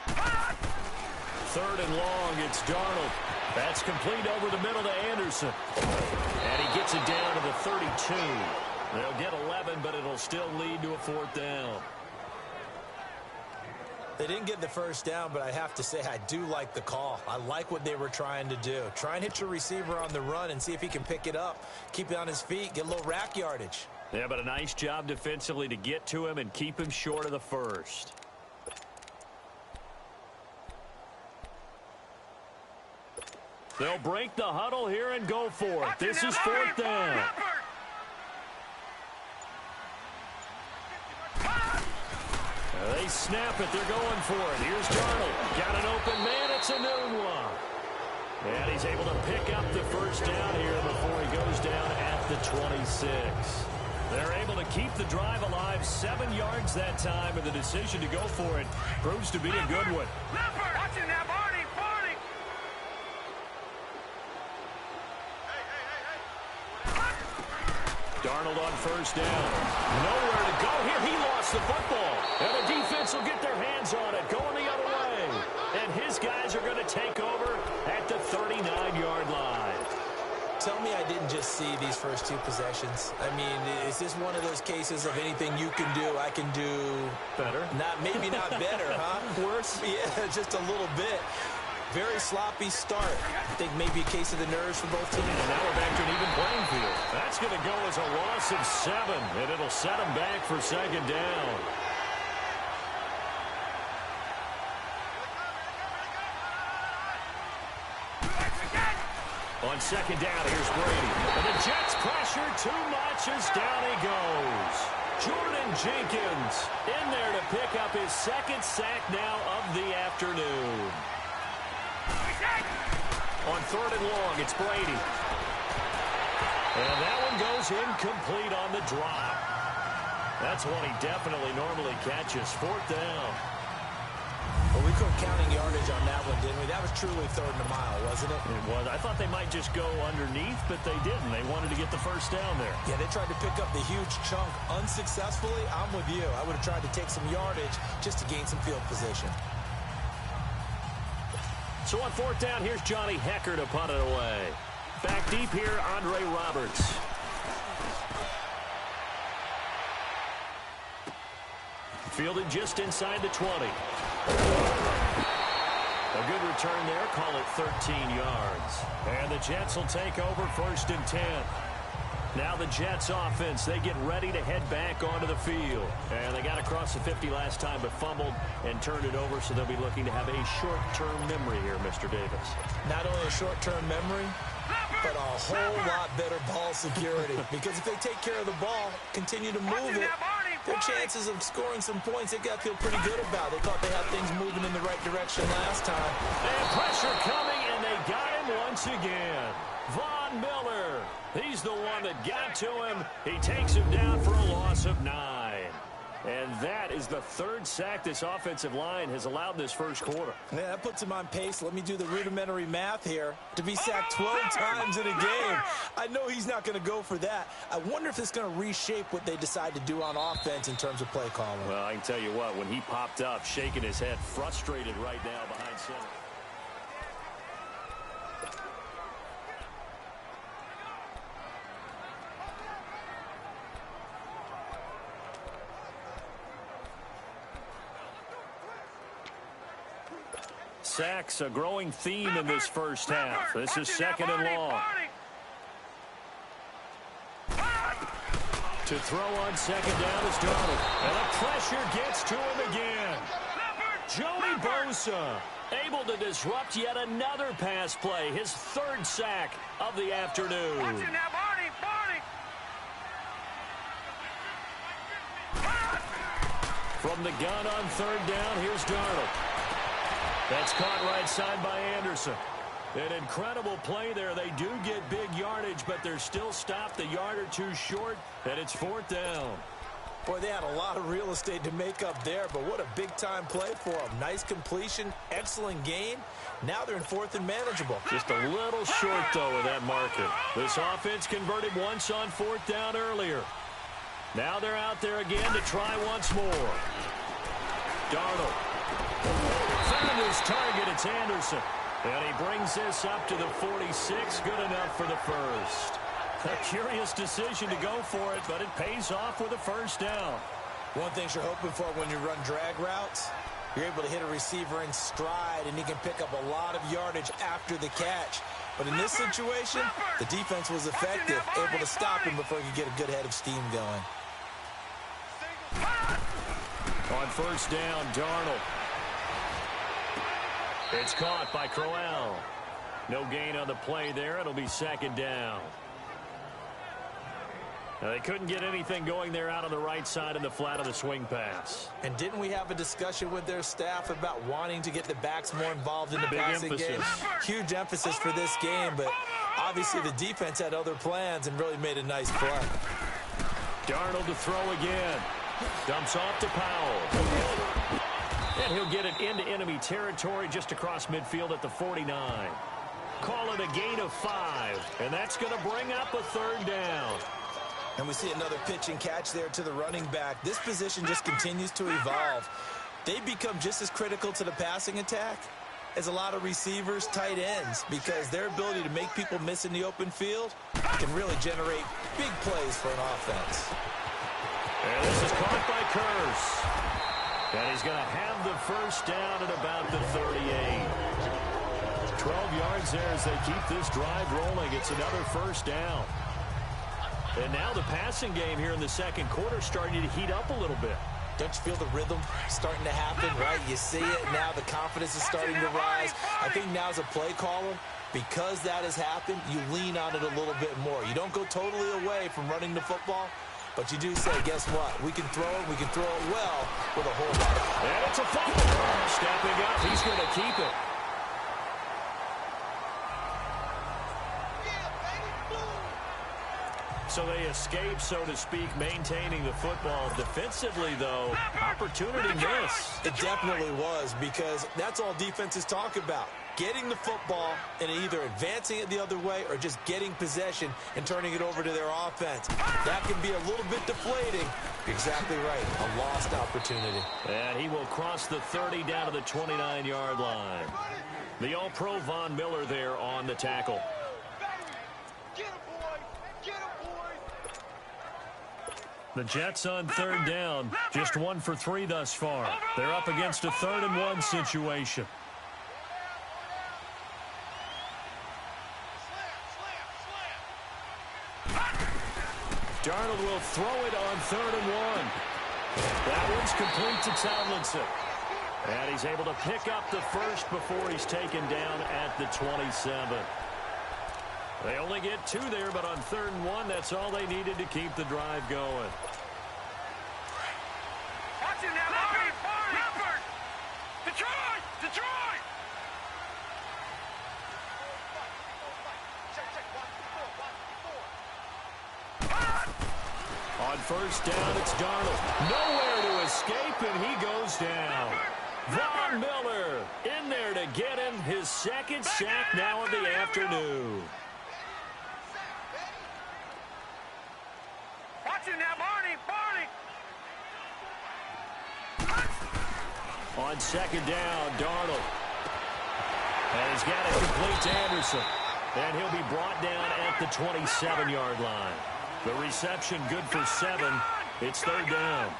Third and long, it's Darnold. That's complete over the middle to Anderson. And he gets it down to the 32. They'll get 11, but it'll still lead to a 4th down. They didn't get the 1st down, but I have to say I do like the call. I like what they were trying to do. Try and hit your receiver on the run and see if he can pick it up. Keep it on his feet, get a little rack yardage. Yeah, but a nice job defensively to get to him and keep him short of the 1st. They'll break the huddle here and go for it. This is 4th down. They snap it. They're going for it. Here's Darnold. Got an open man. It's a new one. And he's able to pick up the 1st down here before he goes down at the 26. They're able to keep the drive alive. 7 yards that time, and the decision to go for it proves to be a good one. Watching that, Barney. Darnold on 1st down. Nowhere to go here. He lost the football. And the defense will get their hands on it. Going the other way. And his guys are going to take over at the 39-yard line. Tell me I didn't just see these first 2 possessions. I mean, is this one of those cases of anything you can do, I can do better? Maybe not better, huh? Worse? Yeah, just a little bit. Very sloppy start. I think maybe a case of the nerves for both teams. And now we're back to an even playing field. That's going to go as a loss of 7, and it'll set them back for 2nd down. On 2nd down, here's Brady. And the Jets pressure too much as down he goes. Jordan Jenkins in there to pick up his 2nd sack now of the afternoon. On 3rd and long, it's Brady. And that one goes incomplete on the drop. That's one he definitely normally catches. 4th down. Well, we couldn't counting yardage on that one, didn't we? That was truly third and a mile, wasn't it? It was. I thought they might just go underneath, but they didn't. They wanted to get the first down there. Yeah, they tried to pick up the huge chunk unsuccessfully. I'm with you. I would have tried to take some yardage just to gain some field position. So on fourth down, here's Johnny Hecker to punt it away. Back deep here, Andre Roberts. Fielded just inside the 20. A good return there. Call it 13 yards. And the Jets will take over first and 10. Now the Jets offense, they get ready to head back onto the field. And they got across the 50 last time but fumbled and turned it over, so they'll be looking to have a short-term memory here, Mr. Davis. Not only a short-term memory, but a whole lot better ball security. Because if they take care of the ball, continue to move it, their chances of scoring some points, they got to feel pretty good about. They thought they had things moving in the right direction last time. And pressure coming, and they got him once again. Von Miller, he's the one that got to him. He takes him down for a loss of 9. And that is the third sack this offensive line has allowed this first quarter. Yeah, that puts him on pace. Let me do the rudimentary math here. To be sacked 12 times in a game, I know he's not going to go for that. I wonder if it's going to reshape what they decide to do on offense in terms of play calling. Well, I can tell you what, when he popped up, shaking his head, frustrated right now behind center. Sacks, a growing theme in this first half. This is second and long. To throw on second down is Darnold. And the pressure gets to him again. Joey Bosa able to disrupt yet another pass play. His third sack of the afternoon. From the gun on third down, here's Darnold. That's caught right side by Anderson. An incredible play there. They do get big yardage, but they're still stopped a yard or two short, and it's fourth down. Boy, they had a lot of real estate to make up there, but what a big-time play for them. Nice completion, excellent gain. Now they're in fourth and manageable. Just a little short, though, of that marker. This offense converted once on fourth down earlier. Now they're out there again to try once more. Darnold. Found his target, it's Anderson. And he brings this up to the 46. Good enough for the first. A curious decision to go for it, but it pays off with a first down. One thing you're hoping for when you run drag routes, you're able to hit a receiver in stride, and he can pick up a lot of yardage after the catch. But in this situation, the defense was effective, able to stop him before he could get a good head of steam going. On first down, Darnold. It's caught by Crowell. No gain on the play there. It'll be second down. Now, they couldn't get anything going there out on the right side in the flat of the swing pass. And didn't we have a discussion with their staff about wanting to get the backs more involved in the passing game? Huge emphasis for this game, but obviously the defense had other plans and really made a nice play. Darnold to throw again. Dumps off to Powell. And he'll get it into enemy territory just across midfield at the 49. Call it a gain of 5, and that's going to bring up a third down. And we see another pitch and catch there to the running back. This position just continues to evolve. They become just as critical to the passing attack as a lot of receivers, tight ends, because their ability to make people miss in the open field can really generate big plays for an offense. And this is caught by Curse. And he's going to have the first down at about the 38. 12 yards there as they keep this drive rolling. It's another first down. And now the passing game here in the second quarter starting to heat up a little bit. Don't you feel the rhythm starting to happen, right? You see it now. The confidence is starting to rise. I think now as a play caller, because that has happened, you lean on it a little bit more. You don't go totally away from running the football, but you do say, guess what? We can throw it. We can throw it well with a whole lot of... And it's a fumble. Stepping up. He's going to keep it. So they escape, so to speak, maintaining the football. Defensively, though, opportunity miss. It definitely was, because that's all defenses talk about. Getting the football and either advancing it the other way or just getting possession and turning it over to their offense. That can be a little bit deflating. Exactly right. A lost opportunity. And he will cross the 30 down to the 29-yard line. The All-Pro Von Miller there on the tackle. The Jets on third down, just 1 for 3 thus far. They're up against a 3rd-and-1 situation. Darnold will throw it on 3rd and 1. That one's complete to Tomlinson. And he's able to pick up the first before he's taken down at the 27. They only get 2 there, but on 3rd and 1, that's all they needed to keep the drive going. Watch it now, Leopard! Detroit! Detroit! On first down, it's Darnold. Nowhere to escape, and he goes down. Von Miller in there to get him his 2nd sack now of the afternoon. Watch it now, Barney! On 2nd down, Darnold. And he's got it complete to Anderson. And he'll be brought down at the 27-yard line. The reception good for 7. It's 3rd down.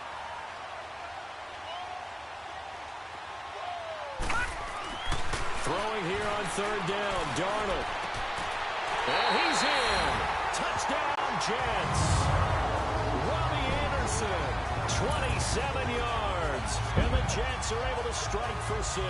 Throwing here on 3rd down, Darnold. And he's in. Touchdown, Jets. Robbie Anderson, 27 yards. And the Jets are able to strike for 6.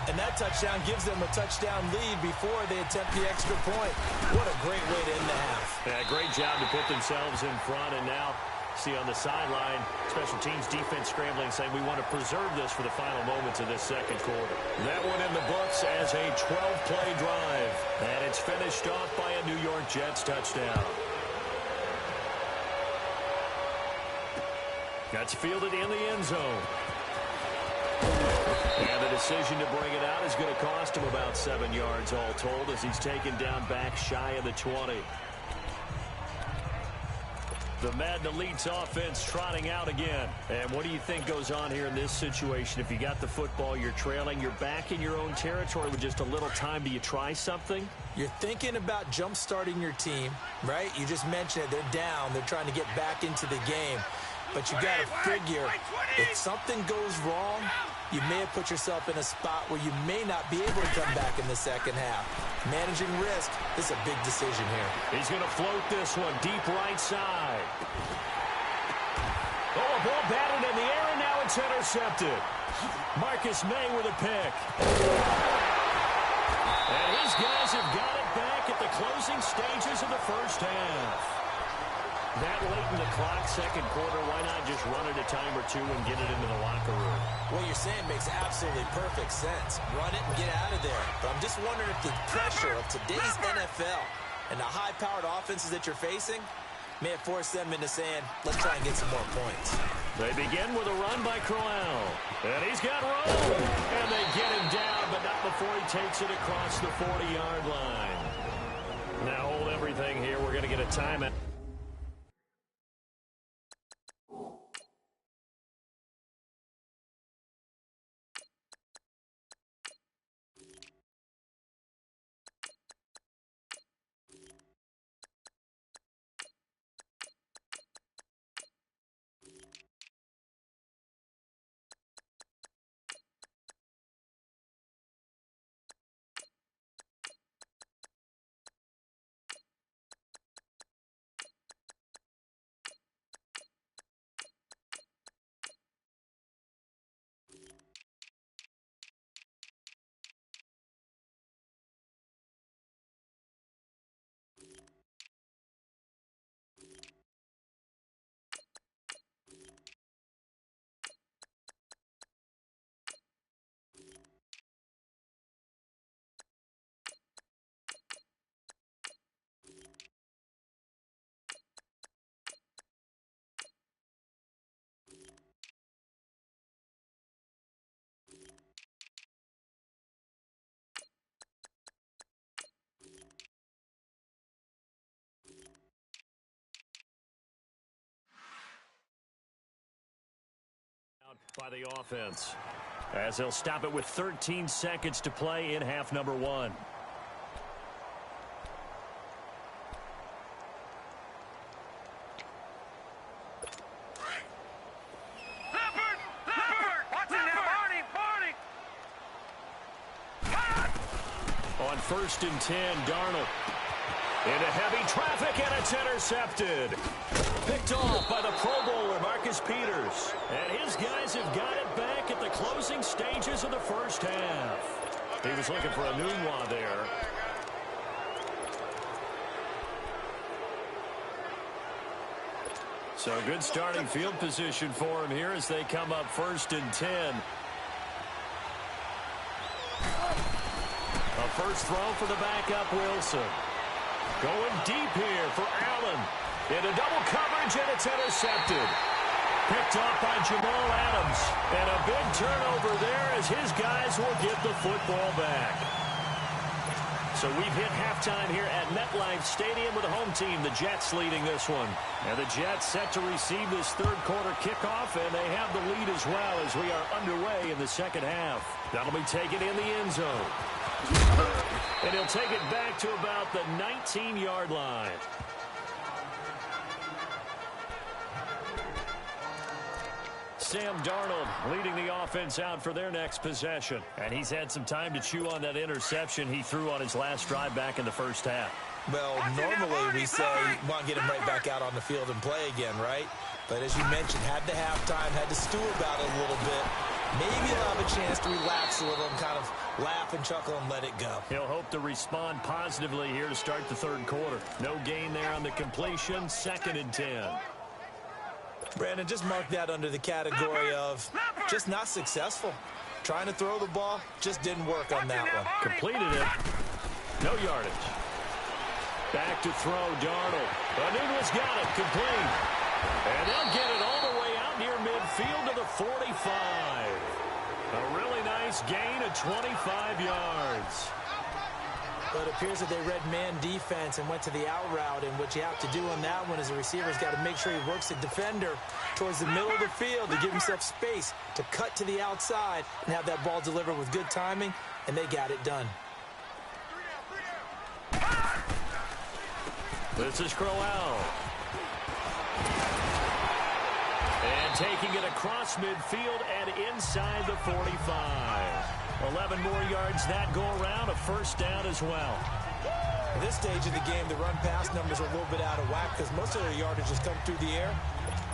And that touchdown gives them a touchdown lead before they attempt the extra point. What a great way to end the half. Yeah, great job to put themselves in front. And now, see on the sideline, special teams defense scrambling, saying we want to preserve this for the final moments of this 2nd quarter. That one in the books as a 12-play drive. And it's finished off by a New York Jets touchdown. That's fielded in the end zone. And the decision to bring it out is going to cost him about 7 yards all told as he's taken down back shy of the 20. The Madden Elite's offense trotting out again. And what do you think goes on here in this situation? If you got the football, you're trailing, you're back in your own territory with just a little time. Do you try something? You're thinking about jump-starting your team, right? You just mentioned it. They're down. They're trying to get back into the game. But you got to figure, if something goes wrong, you may have put yourself in a spot where you may not be able to come back in the 2nd half. Managing risk is a big decision here. He's going to float this one deep right side. Oh, a ball batted in the air, and now it's intercepted. Marcus May with a pick. And his guys have got it back at the closing stages of the 1st half. That late in the clock, 2nd quarter, why not just run it a time or 2 and get it into the locker room? What you're saying makes absolutely perfect sense. Run it and get out of there. But I'm just wondering if the pressure of today's NFL and the high-powered offenses that you're facing may have forced them into saying, let's try and get some more points. They begin with a run by Crowell. And he's got room. And they get him down, but not before he takes it across the 40-yard line. Now hold everything here. We're going to get a timeout. by the offense, as they'll stop it with 13 seconds to play in half number one. On 1st and 10, Darnold into heavy traffic, and it's intercepted. Picked off by the Pro Bowler, Marcus Peters. And his guys have got it back at the closing stages of the first half. He was looking for a Nunwa there. So good starting field position for him here as they come up 1st and 10. A first throw for the backup, Wilson. Going deep here for Allen. Into double coverage, and it's intercepted. Picked off by Jamal Adams. And a big turnover there as his guys will get the football back. So we've hit halftime here at MetLife Stadium with the home team, the Jets, leading this one. And the Jets set to receive this third quarter kickoff, and they have the lead as well as we are underway in the second half. That'll be taken in the end zone. And he'll take it back to about the 19-yard line. Sam Darnold leading the offense out for their next possession. And he's had some time to chew on that interception he threw on his last drive back in the first half. Well, normally we say, well, get him right back out on the field and play again, right? But as you mentioned, had the halftime, had to stew about it a little bit. Maybe he'll have a chance to relax a little and kind of laugh and chuckle and let it go. He'll hope to respond positively here to start the third quarter. No gain there on the completion, 2nd and 10. Brandon, just mark that under the category of just not successful. Trying to throw the ball, just didn't work on that one. Completed it. No yardage. Back to throw, Darnold. Anunu's got it, complete. And they'll get it all the way out near midfield to the 45. A really nice gain of 25 yards. But it appears that they read man defense and went to the out route, and what you have to do on that one is the receiver's got to make sure he works the defender towards the middle of the field to give himself space to cut to the outside and have that ball delivered with good timing, and they got it done. This is Crowell. And taking it across midfield and inside the 45. 11 more yards that go around, a first down as well. At this stage of the game, the run-pass numbers are a little bit out of whack because most of their yardage has come through the air.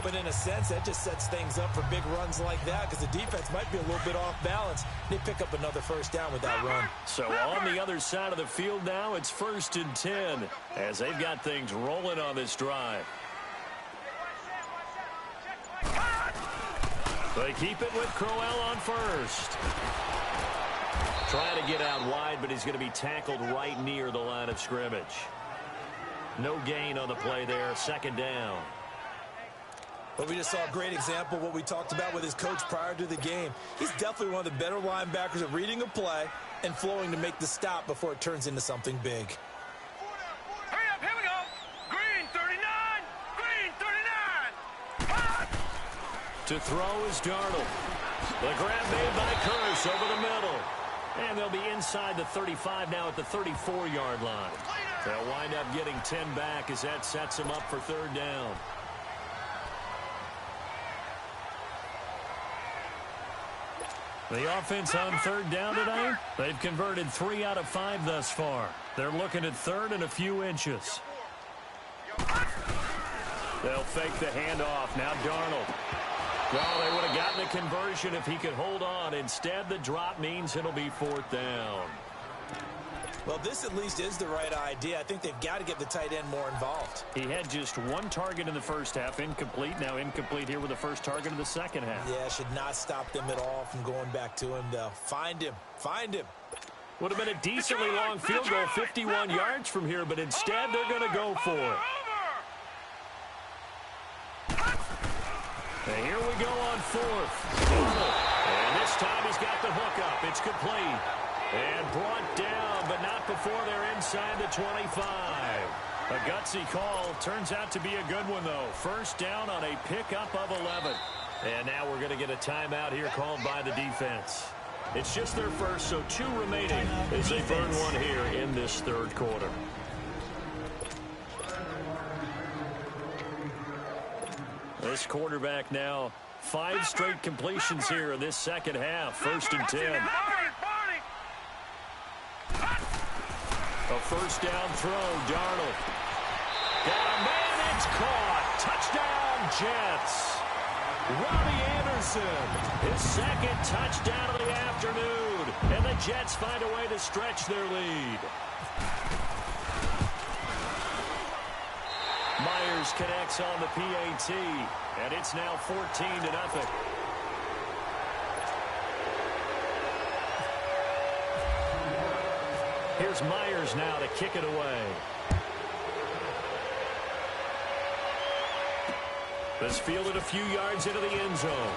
But in a sense, that just sets things up for big runs like that because the defense might be a little bit off balance. They pick up another first down with that run. So on the other side of the field now, it's 1st and 10 as they've got things rolling on this drive. They keep it with Crowell on first. Trying to get out wide, but he's going to be tackled right near the line of scrimmage. No gain on the play there, 2nd down. But we just saw a great example of what we talked about with his coach prior to the game. He's definitely one of the better linebackers at reading a play and flowing to make the stop before it turns into something big. Hurry up, here we go. Green 39, green 39. To throw is Darnold. The grab made by Curse over the middle. And they'll be inside the 35 now at the 34-yard line. They'll wind up getting 10 back as that sets them up for 3rd down. The offense on 3rd down today, they've converted 3 out of 5 thus far. They're looking at 3rd and a few inches. They'll fake the handoff. Now Darnold. Well, they would have gotten a conversion if he could hold on. Instead, the drop means it'll be 4th down. Well, this at least is the right idea. I think they've got to get the tight end more involved. He had just 1 target in the first half, incomplete. Now incomplete here with the first target in the second half. Yeah, should not stop them at all from going back to him, though. Find him. Find him. Would have been a decently long field goal, 51 yards from here, but instead they're going to go for it. And here we go on 4th. And this time he's got the hook up. It's complete. And brought down, but not before they're inside the 25. A gutsy call. Turns out to be a good one, though. First down on a pickup of 11. And now we're going to get a timeout here called by the defense. It's just their first, so 2 remaining as they burn one here in this third quarter. This quarterback now 5 straight completions here in this second half. 1st and 10. A first down throw, Darnold. Got a man, it's caught. Touchdown, Jets. Robbie Anderson, his 2nd touchdown of the afternoon. And the Jets find a way to stretch their lead. Myers connects on the PAT, and it's now 14-0. Here's Myers now to kick it away. This fielded a few yards into the end zone.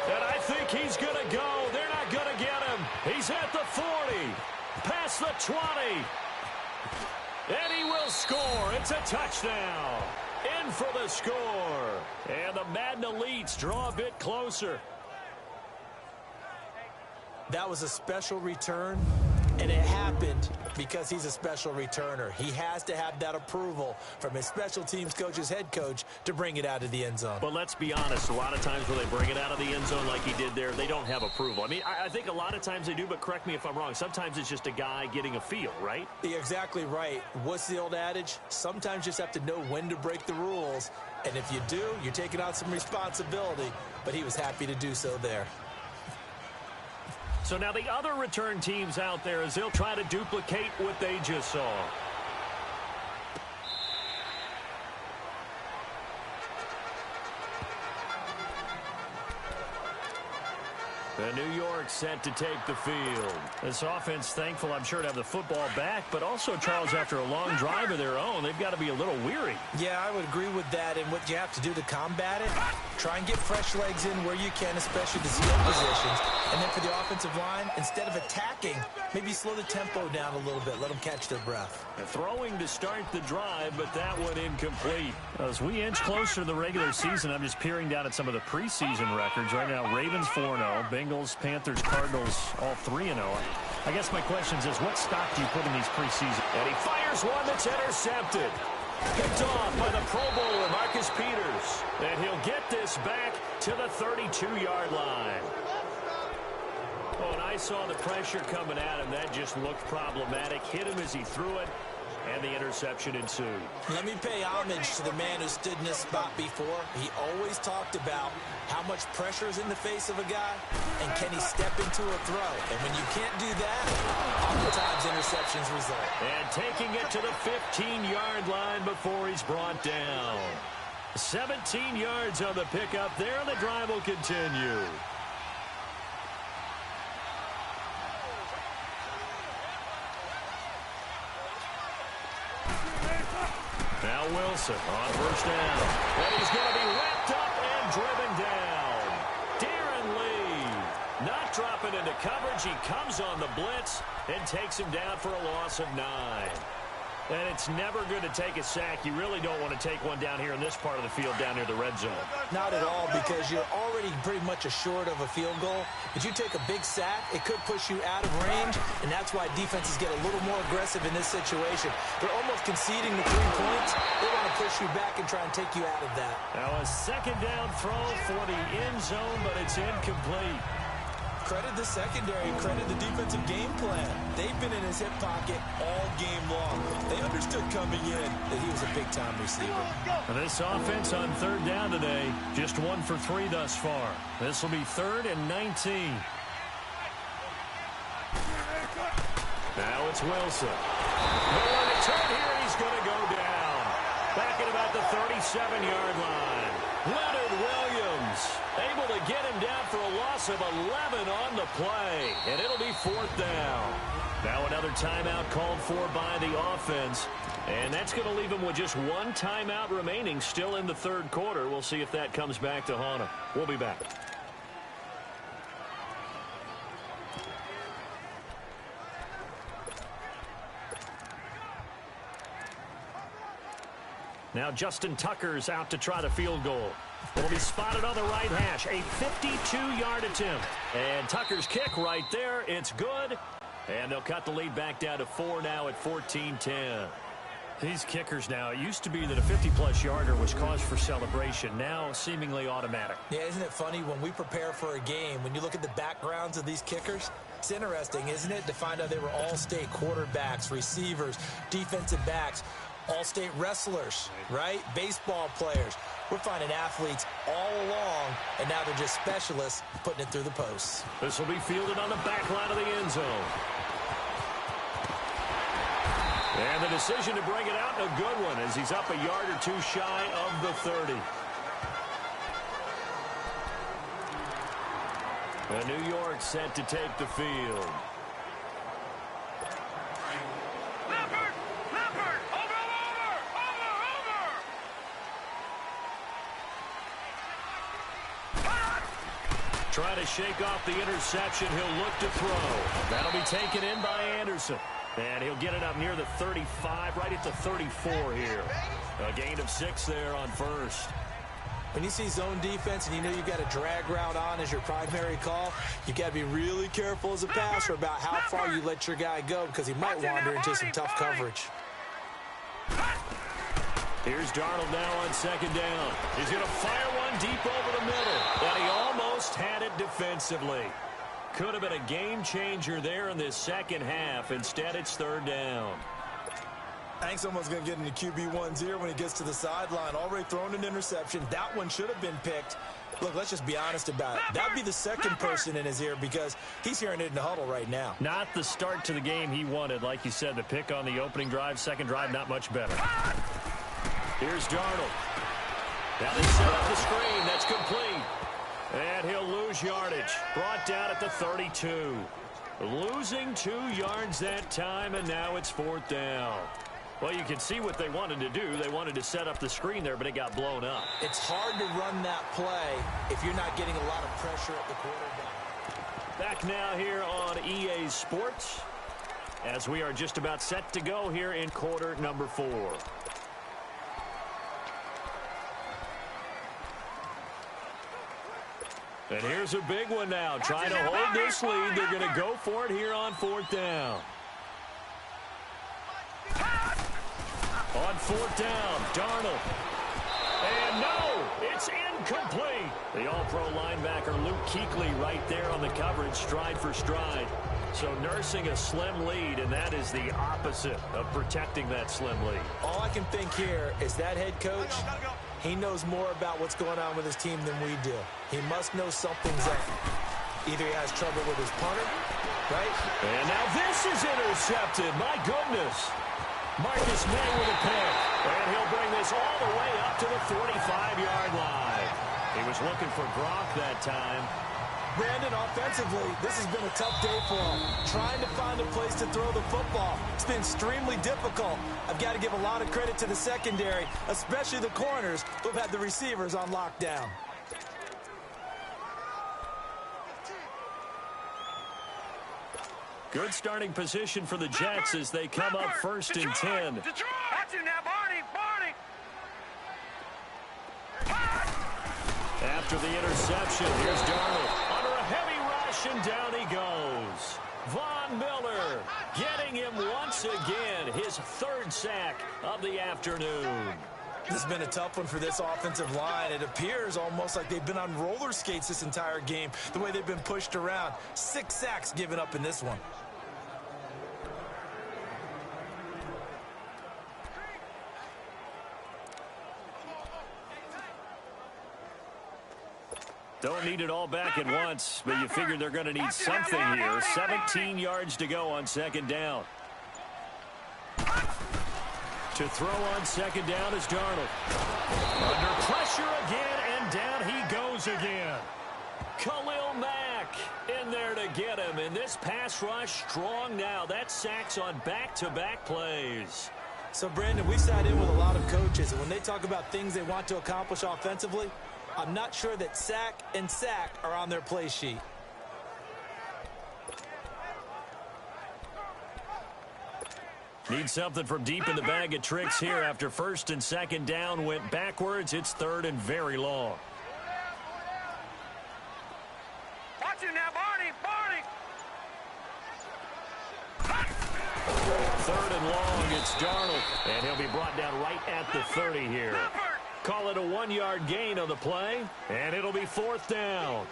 And I think he's going to go. They're not going to get him. He's at the 40, past the 20. And he will score. It's a touchdown. In for the score. And the Madden Elites draw a bit closer. That was a special return, and it happened because he's a special returner. He has to have that approval from his special teams coach, his head coach, to bring it out of the end zone. But let's be honest, a lot of times when they bring it out of the end zone like he did there, they don't have approval. I mean, I think a lot of times they do, but correct me if I'm wrong. Sometimes it's just a guy getting a feel, right? You're exactly right. What's the old adage? Sometimes you just have to know when to break the rules. And if you do, you're taking on some responsibility. But he was happy to do so there. So now the other return teams out there as they'll try to duplicate what they just saw. And New York set to take the field. This offense thankful, I'm sure, to have the football back, but also, Charles, after a long drive of their own, they've got to be a little weary. Yeah, I would agree with that, and what you have to do to combat it, try and get fresh legs in where you can, especially the skill positions. And then for the offensive line, instead of attacking, maybe slow the tempo down a little bit, let them catch their breath. Throwing to start the drive, but that one incomplete. As we inch closer to the regular season, I'm just peering down at some of the preseason records. Right now, Ravens 4-0, Bengals, Panthers, Cardinals, all 3-0. I guess my question is, what stock do you put in these preseason? And he fires one that's intercepted. Picked off by the Pro Bowler, Marcus Peters. And he'll get this back to the 32-yard line. Oh, and I saw the pressure coming at him. That just looked problematic. Hit him as he threw it, and the interception ensued. Let me pay homage to the man who stood in this spot before. He always talked about how much pressure is in the face of a guy, and can he step into a throw. And when you can't do that, oftentimes interceptions result. And taking it to the 15-yard line before he's brought down. 17 yards on the pickup there. The drive will continue. Now Wilson on first down. And he's going to be wrapped up and driven down. Darren Lee not dropping into coverage. He comes on the blitz and takes him down for a loss of 9. And it's never good to take a sack. You really don't want to take one down here in this part of the field down near the red zone. Not at all, because you're already pretty much assured of a field goal. If you take a big sack, it could push you out of range, and that's why defenses get a little more aggressive in this situation. They're almost conceding the 3 points. They want to push you back and try and take you out of that. Now a second down throw for the end zone, but it's incomplete. Credit the secondary, credit the defensive game plan. They've been in his hip pocket all game long. They understood coming in that he was a big-time receiver. This offense on third down today, just 1 for 3 thus far. This will be 3rd and 19. Now it's Wilson. No one to turn here, and he's going to go down. Back at about the 37-yard line. Leonard Williams able to get him down for a loss of 11 on the play, and it'll be 4th down. Now another timeout called for by the offense, and that's going to leave him with just 1 timeout remaining still in the third quarter. We'll see if that comes back to haunt him. We'll be back. Now Justin Tucker's out to try the field goal. It'll be spotted on the right hash. A 52-yard attempt. And Tucker's kick right there. It's good. And they'll cut the lead back down to 4 now at 14-10. These kickers now, it used to be that a 50-plus yarder was cause for celebration. Now seemingly automatic. Yeah, isn't it funny when we prepare for a game, when you look at the backgrounds of these kickers? It's interesting, isn't it, to find out they were all-state quarterbacks, receivers, defensive backs, all-state wrestlers, right? Baseball players. We're finding athletes all along, and now they're just specialists putting it through the posts. This will be fielded on the back line of the end zone. And the decision to bring it out, a good one, as he's up a yard or two shy of the 30. And New York set to take the field. Trying to shake off the interception. He'll look to throw. That'll be taken in by Anderson. And he'll get it up near the 35, right at the 34 here. A gain of 6 there on first. When you see zone defense and you know you've got a drag route on as your primary call, you got to be really careful as a passer about how far you let your guy go because he might wander into some tough coverage. Here's Darnold now on second down. He's going to fire one deep over the middle. And he almost had it defensively. Could have been a game changer there in this second half. Instead, it's third down. I think someone's going to get into QB1's ear when he gets to the sideline. Already thrown an interception. That one should have been picked. Look, let's just be honest about it. That would be the second person in his ear because he's hearing it in the huddle right now. Not the start to the game he wanted. Like you said, the pick on the opening drive, second drive, not much better. Here's Darnold. Now they set up the screen. That's complete. And he'll lose yardage. Brought down at the 32. Losing 2 yards that time, and now it's fourth down. Well, you can see what they wanted to do. They wanted to set up the screen there, but it got blown up. It's hard to run that play if you're not getting a lot of pressure at the quarterback. Back now here on EA Sports as we are just about set to go here in quarter number 4. And here's a big one now. Trying to hold this lead. They're going to go for it here on fourth down. On fourth down, Darnold. And no, it's incomplete. The all-pro linebacker Luke Kuechly right there on the coverage, stride for stride. So nursing a slim lead, and that is the opposite of protecting that slim lead. All I can think here is that head coach, he knows more about what's going on with his team than we do. He must know something's up. Either he has trouble with his punter, right? And now this is intercepted. My goodness. Marcus May with a pick. And he'll bring this all the way up to the 45-yard line. He was looking for Gronk that time. Brandon, offensively, this has been a tough day for him. Trying to find a place to throw the football. It's been extremely difficult. I've got to give a lot of credit to the secondary, especially the corners who've had the receivers on lockdown. Good starting position for the Jets as they come up first and 10. That's it now, Barney. After the interception, here's Darnold. Under a heavy rush, and down he goes. Von Miller getting him once again, his third sack of the afternoon. This has been a tough one for this offensive line. It appears almost like they've been on roller skates this entire game, the way they've been pushed around. 6 sacks given up in this one. Don't need it all back at once, but you figure they're going to need something here. 17 yards to go on second down. To throw on second down is Darnold. Under pressure again, and down he goes again. Khalil Mack in there to get him. And this pass rush strong now. That's sacks on back-to-back plays. So, Brandon, we sat in with a lot of coaches, and when they talk about things they want to accomplish offensively, I'm not sure that sack and sack are on their play sheet. Need something from deep in the bag of tricks here after first and second down went backwards. It's third and very long. Watch it now, Barney. Third and long, it's Darnold. And he'll be brought down right at the 30 here. Call it a 1-yard gain on the play, and it'll be fourth down.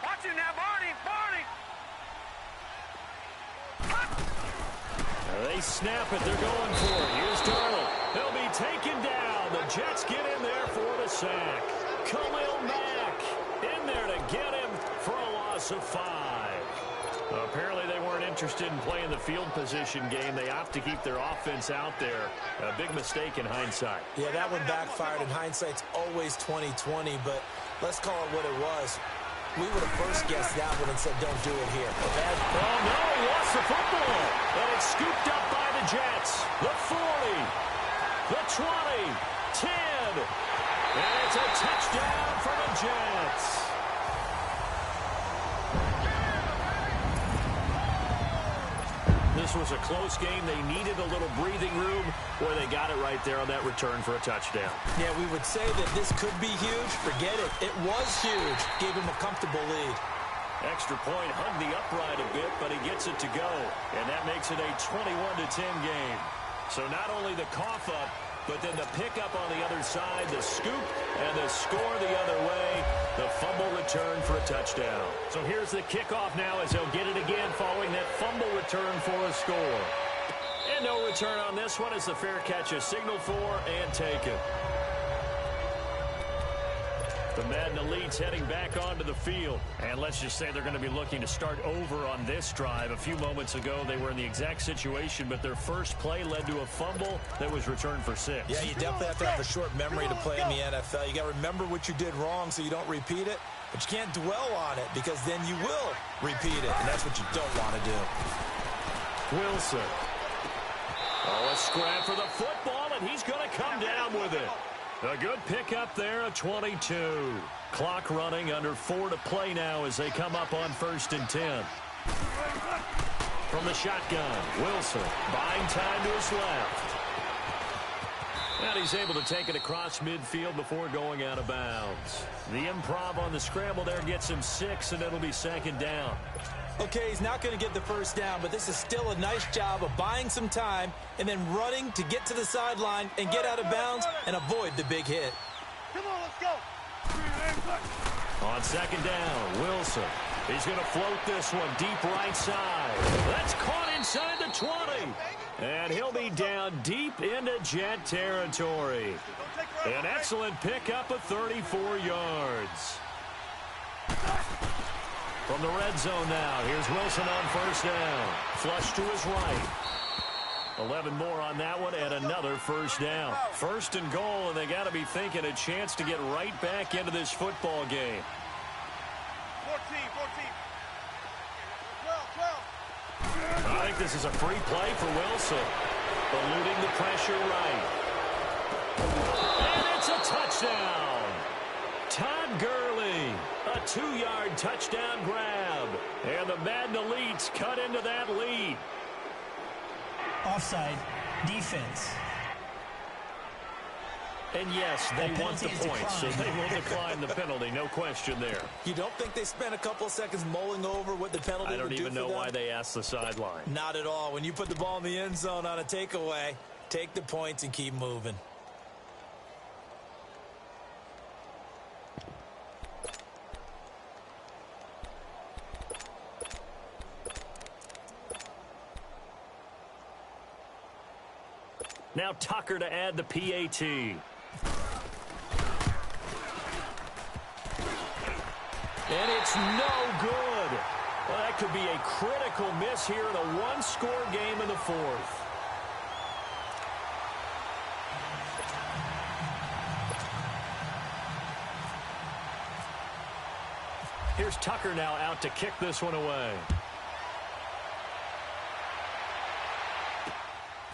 Watch it now, Barney. They snap it. They're going for it. Here's Darnold. He'll be taken down. The Jets get in there for the sack. Khalil Mack in there to get him for a loss of 5. Apparently they weren't interested in playing the field position game. They opt to keep their offense out there. A big mistake in hindsight. Yeah, that one backfired, and hindsight's always 20/20, but let's call it what it was. We would have first guessed that one and said, don't do it here. Oh, no, he lost the football. And it's scooped up by the Jets. The 40, the 20, 10. And it's a touchdown for the Jets. This was a close game. They needed a little breathing room where they got it right there on that return for a touchdown. Yeah, we would say that this could be huge. Forget it. It was huge. Gave him a comfortable lead. Extra point hung the upright a bit, but he gets it to go. And that makes it a 21-10 game. So not only the cough up, but then the pickup on the other side, the scoop, and the score the other way. The fumble return for a touchdown. So here's the kickoff now as they'll get it again following that fumble return for a score. And no return on this one as the fair catch is signaled for and taken. The Madden Elites heading back onto the field. And let's just say they're going to be looking to start over on this drive. A few moments ago, they were in the exact situation, but their first play led to a fumble that was returned for 6. Yeah, you definitely have to have a short memory to play in the NFL. You got to remember what you did wrong so you don't repeat it, but you can't dwell on it because then you will repeat it, and that's what you don't want to do. Wilson. Oh, a scrap for the football, and he's going to come down with it. A good pickup there, a 22. Clock running, under 4 to play now as they come up on 1st and 10. From the shotgun, Wilson buying time to his left. And he's able to take it across midfield before going out of bounds. The improv on the scramble there gets him 6, and it'll be 2nd down. Okay, he's not going to get the first down, but this is still a nice job of buying some time and then running to get to the sideline and get out of bounds and avoid the big hit. Come on, let's go. On 2nd down, Wilson. He's going to float this one deep right side. That's caught inside the 20. And he'll be down deep into Jet territory. An excellent pickup of 34 yards. From the red zone now, here's Wilson on 1st down. Flush to his right. 11 more on that one and another 1st down. 1st and goal, and they got to be thinking a chance to get right back into this football game. 14. 12. I think this is a free play for Wilson. Eluding the pressure right. And it's a touchdown. Todd Gurley, a 2-yard touchdown grab. And the Madden Elites cut into that lead. Offside, defense. And yes, they want the points, so they will decline the penalty. No question there. You don't think they spent a couple of seconds mulling over what the penalty would do for them? I don't even know why they asked the sideline. Not at all. When you put the ball in the end zone on a takeaway, take the points and keep moving. Now Tucker to add the PAT. And it's no good. Well, that could be a critical miss here in a one-score game in the 4th. Here's Tucker now out to kick this one away.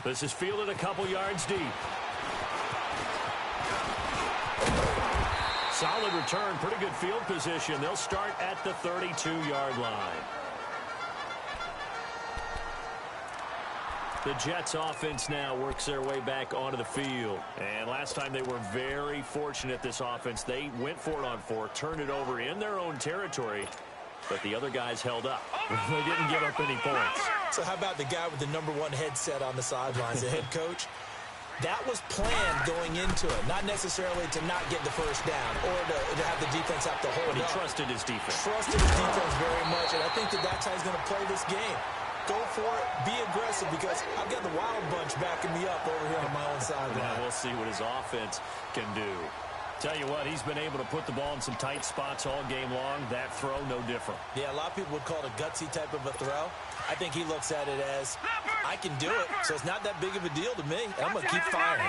This is fielded a couple yards deep. Solid return, pretty good field position. They'll start at the 32-yard line. The Jets offense now works their way back onto the field. And last time they were very fortunate, this offense. They went for it on 4, turned it over in their own territory, but the other guys held up. They didn't give up any points. So how about the guy with the #1 headset on the sidelines, the head coach? That was planned going into it, not necessarily to not get the first down or to have the defense have to hold But he up. trusted his defense. Trusted his defense very much, and I think that's how he's going to play this game. Go for it, be aggressive, because I've got the wild bunch backing me up over here on my own sideline. Now we'll see what his offense can do. Tell you what, he's been able to put the ball in some tight spots all game long. That throw, no different. Yeah, a lot of people would call it a gutsy type of a throw. I think he looks at it as, I can do it, so it's not that big of a deal to me. I'm going to keep firing.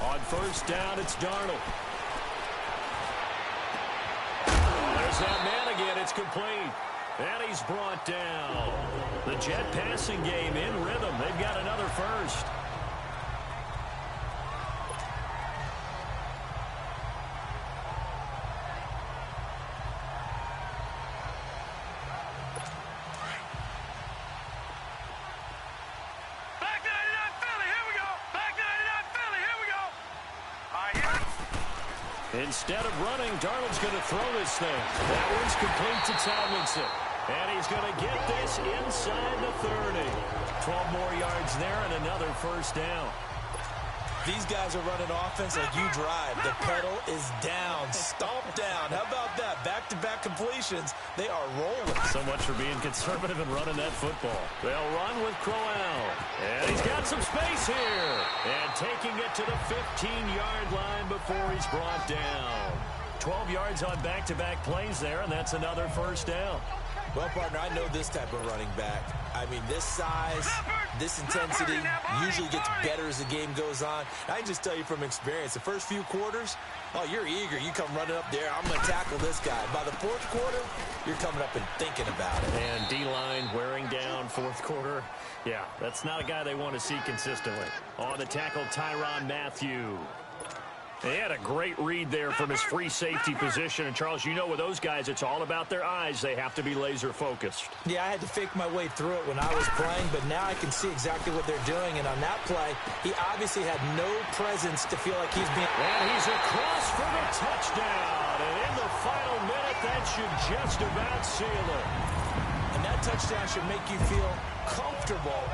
On first down, it's Darnold. There's that man again. It's complete. And he's brought down. The Jet passing game in rhythm. They've got another first. Instead of running, Darnold's going to throw this thing. That one's complete to Tomlinson. And he's going to get this inside the 30. 12 more yards there and another first down. These guys are running offense like you drive. The pedal is down, stomped down. How about that? Back-to-back completions. They are rolling. So much for being conservative and running that football. They'll run with Crowell. And he's got some space here. And taking it to the 15-yard line before he's brought down. 12 yards on back-to-back plays there, and that's another first down. Well, partner, I know this type of running back. I mean, this size, this intensity usually gets better as the game goes on. I can just tell you from experience, the first few quarters, oh, you're eager. You come running up there, I'm going to tackle this guy. By the fourth quarter, you're coming up and thinking about it. And D-line wearing down fourth quarter. Yeah, that's not a guy they want to see consistently. On the tackle, Tyrann Mathieu. He had a great read there from his free safety position. And, Charles, you know with those guys, it's all about their eyes. They have to be laser-focused. Yeah, I had to fake my way through it when I was playing, but now I can see exactly what they're doing. And on that play, he obviously had no presence to feel like he's being... And he's across for the touchdown. And in the final minute, that should just about seal it. And that touchdown should make you feel comfortable.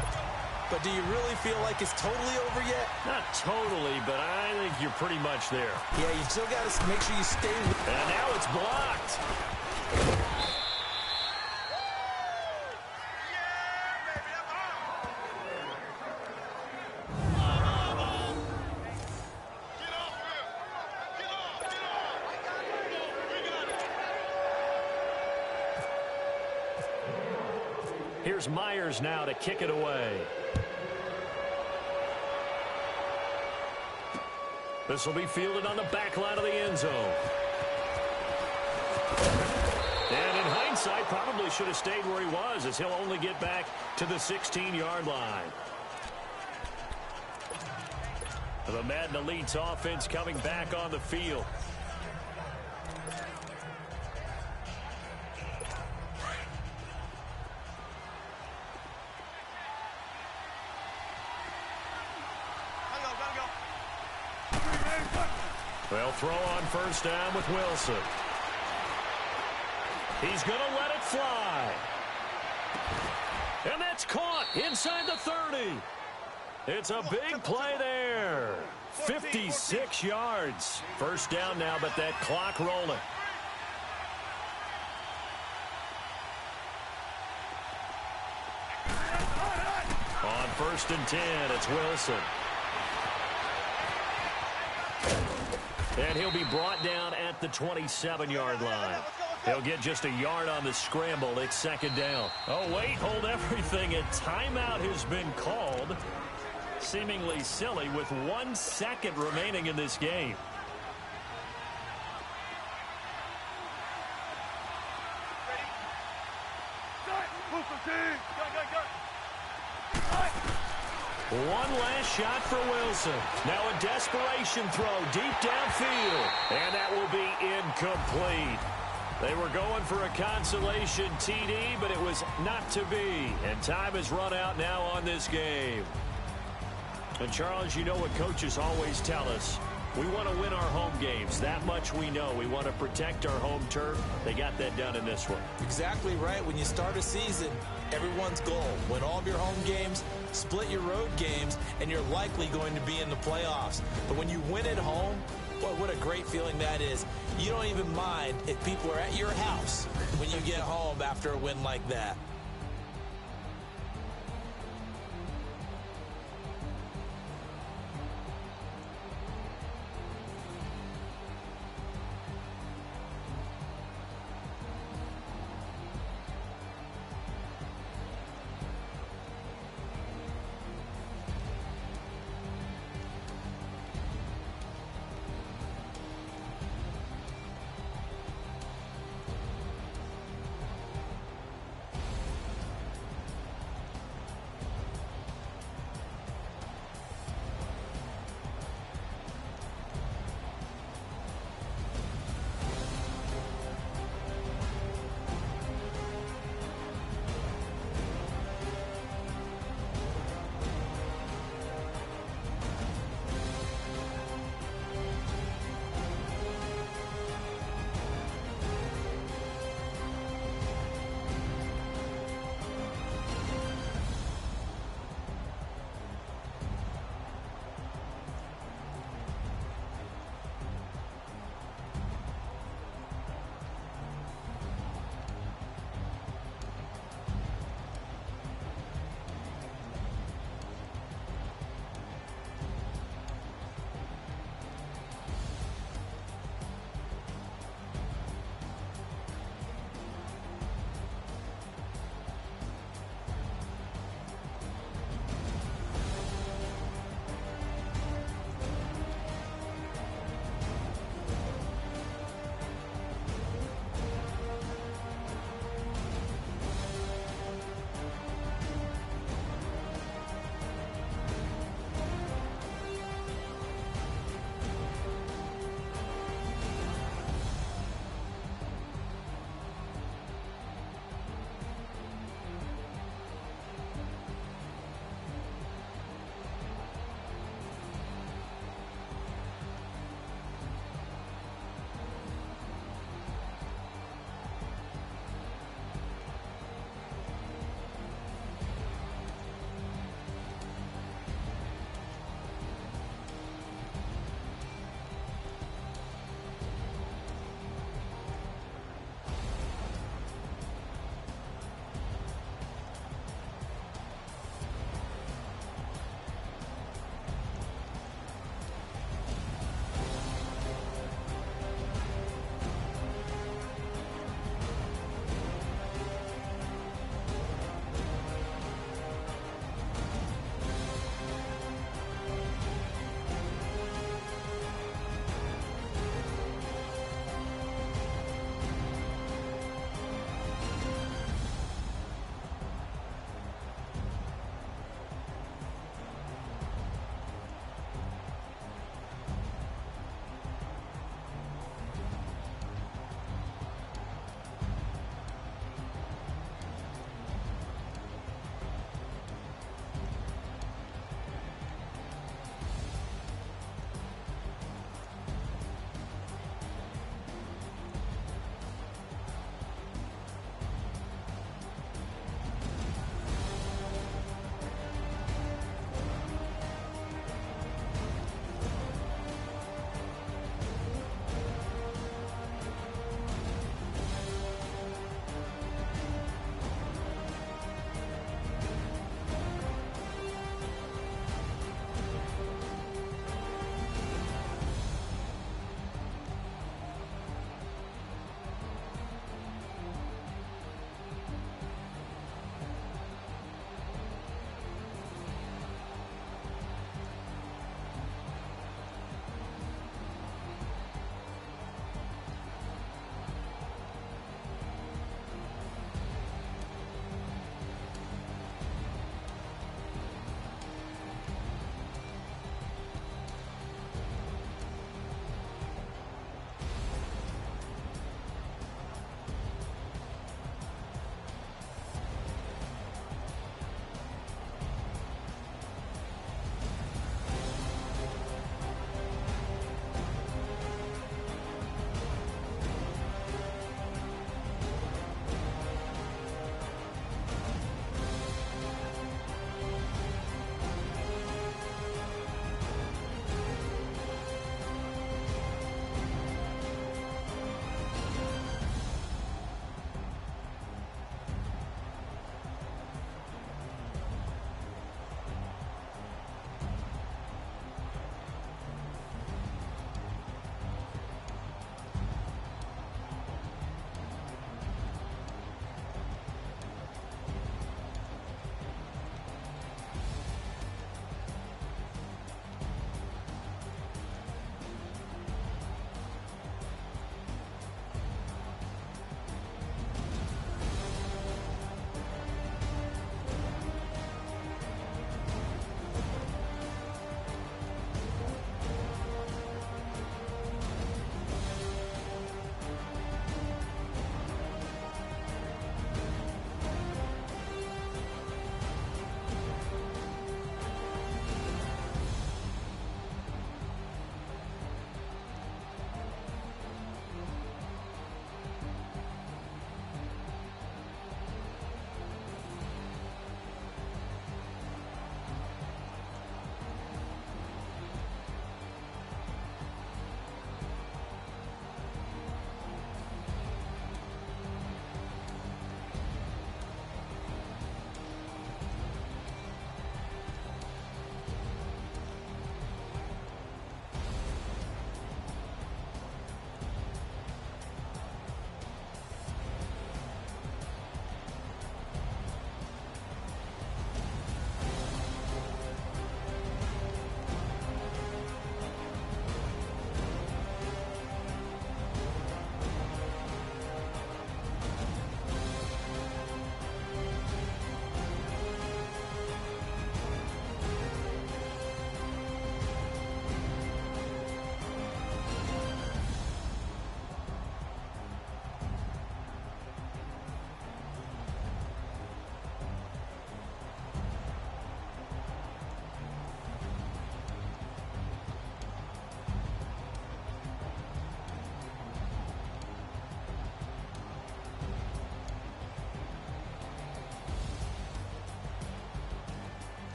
But do you really feel like it's totally over yet? Not totally, but I think you're pretty much there. Yeah, you still got to make sure you stay with... And now it's blocked. Here's Myers now to kick it away. This will be fielded on the back line of the end zone. And in hindsight, probably should have stayed where he was, as he'll only get back to the 16-yard line. The Madden Elite's offense coming back on the field. They'll throw on first down with Wilson. He's going to let it fly. And that's caught inside the 30. It's a big play there. 56 yards. First down now, but that clock rolling. On first and 10, it's Wilson. And he'll be brought down at the 27-yard line. He'll get just a yard on the scramble. It's second down. Oh, wait, hold everything. A timeout has been called. Seemingly silly with 1 second remaining in this game. One last shot for Wilson. Now a desperation throw deep downfield. And that will be incomplete. They were going for a consolation TD, but it was not to be. And time has run out now on this game. And, Charles, you know what coaches always tell us. We want to win our home games. That much we know. We want to protect our home turf. They got that done in this one. Exactly right. When you start a season, everyone's goal, win all of your home games, split your road games, and you're likely going to be in the playoffs. But when you win at home, boy, what a great feeling that is. You don't even mind if people are at your house when you get home after a win like that.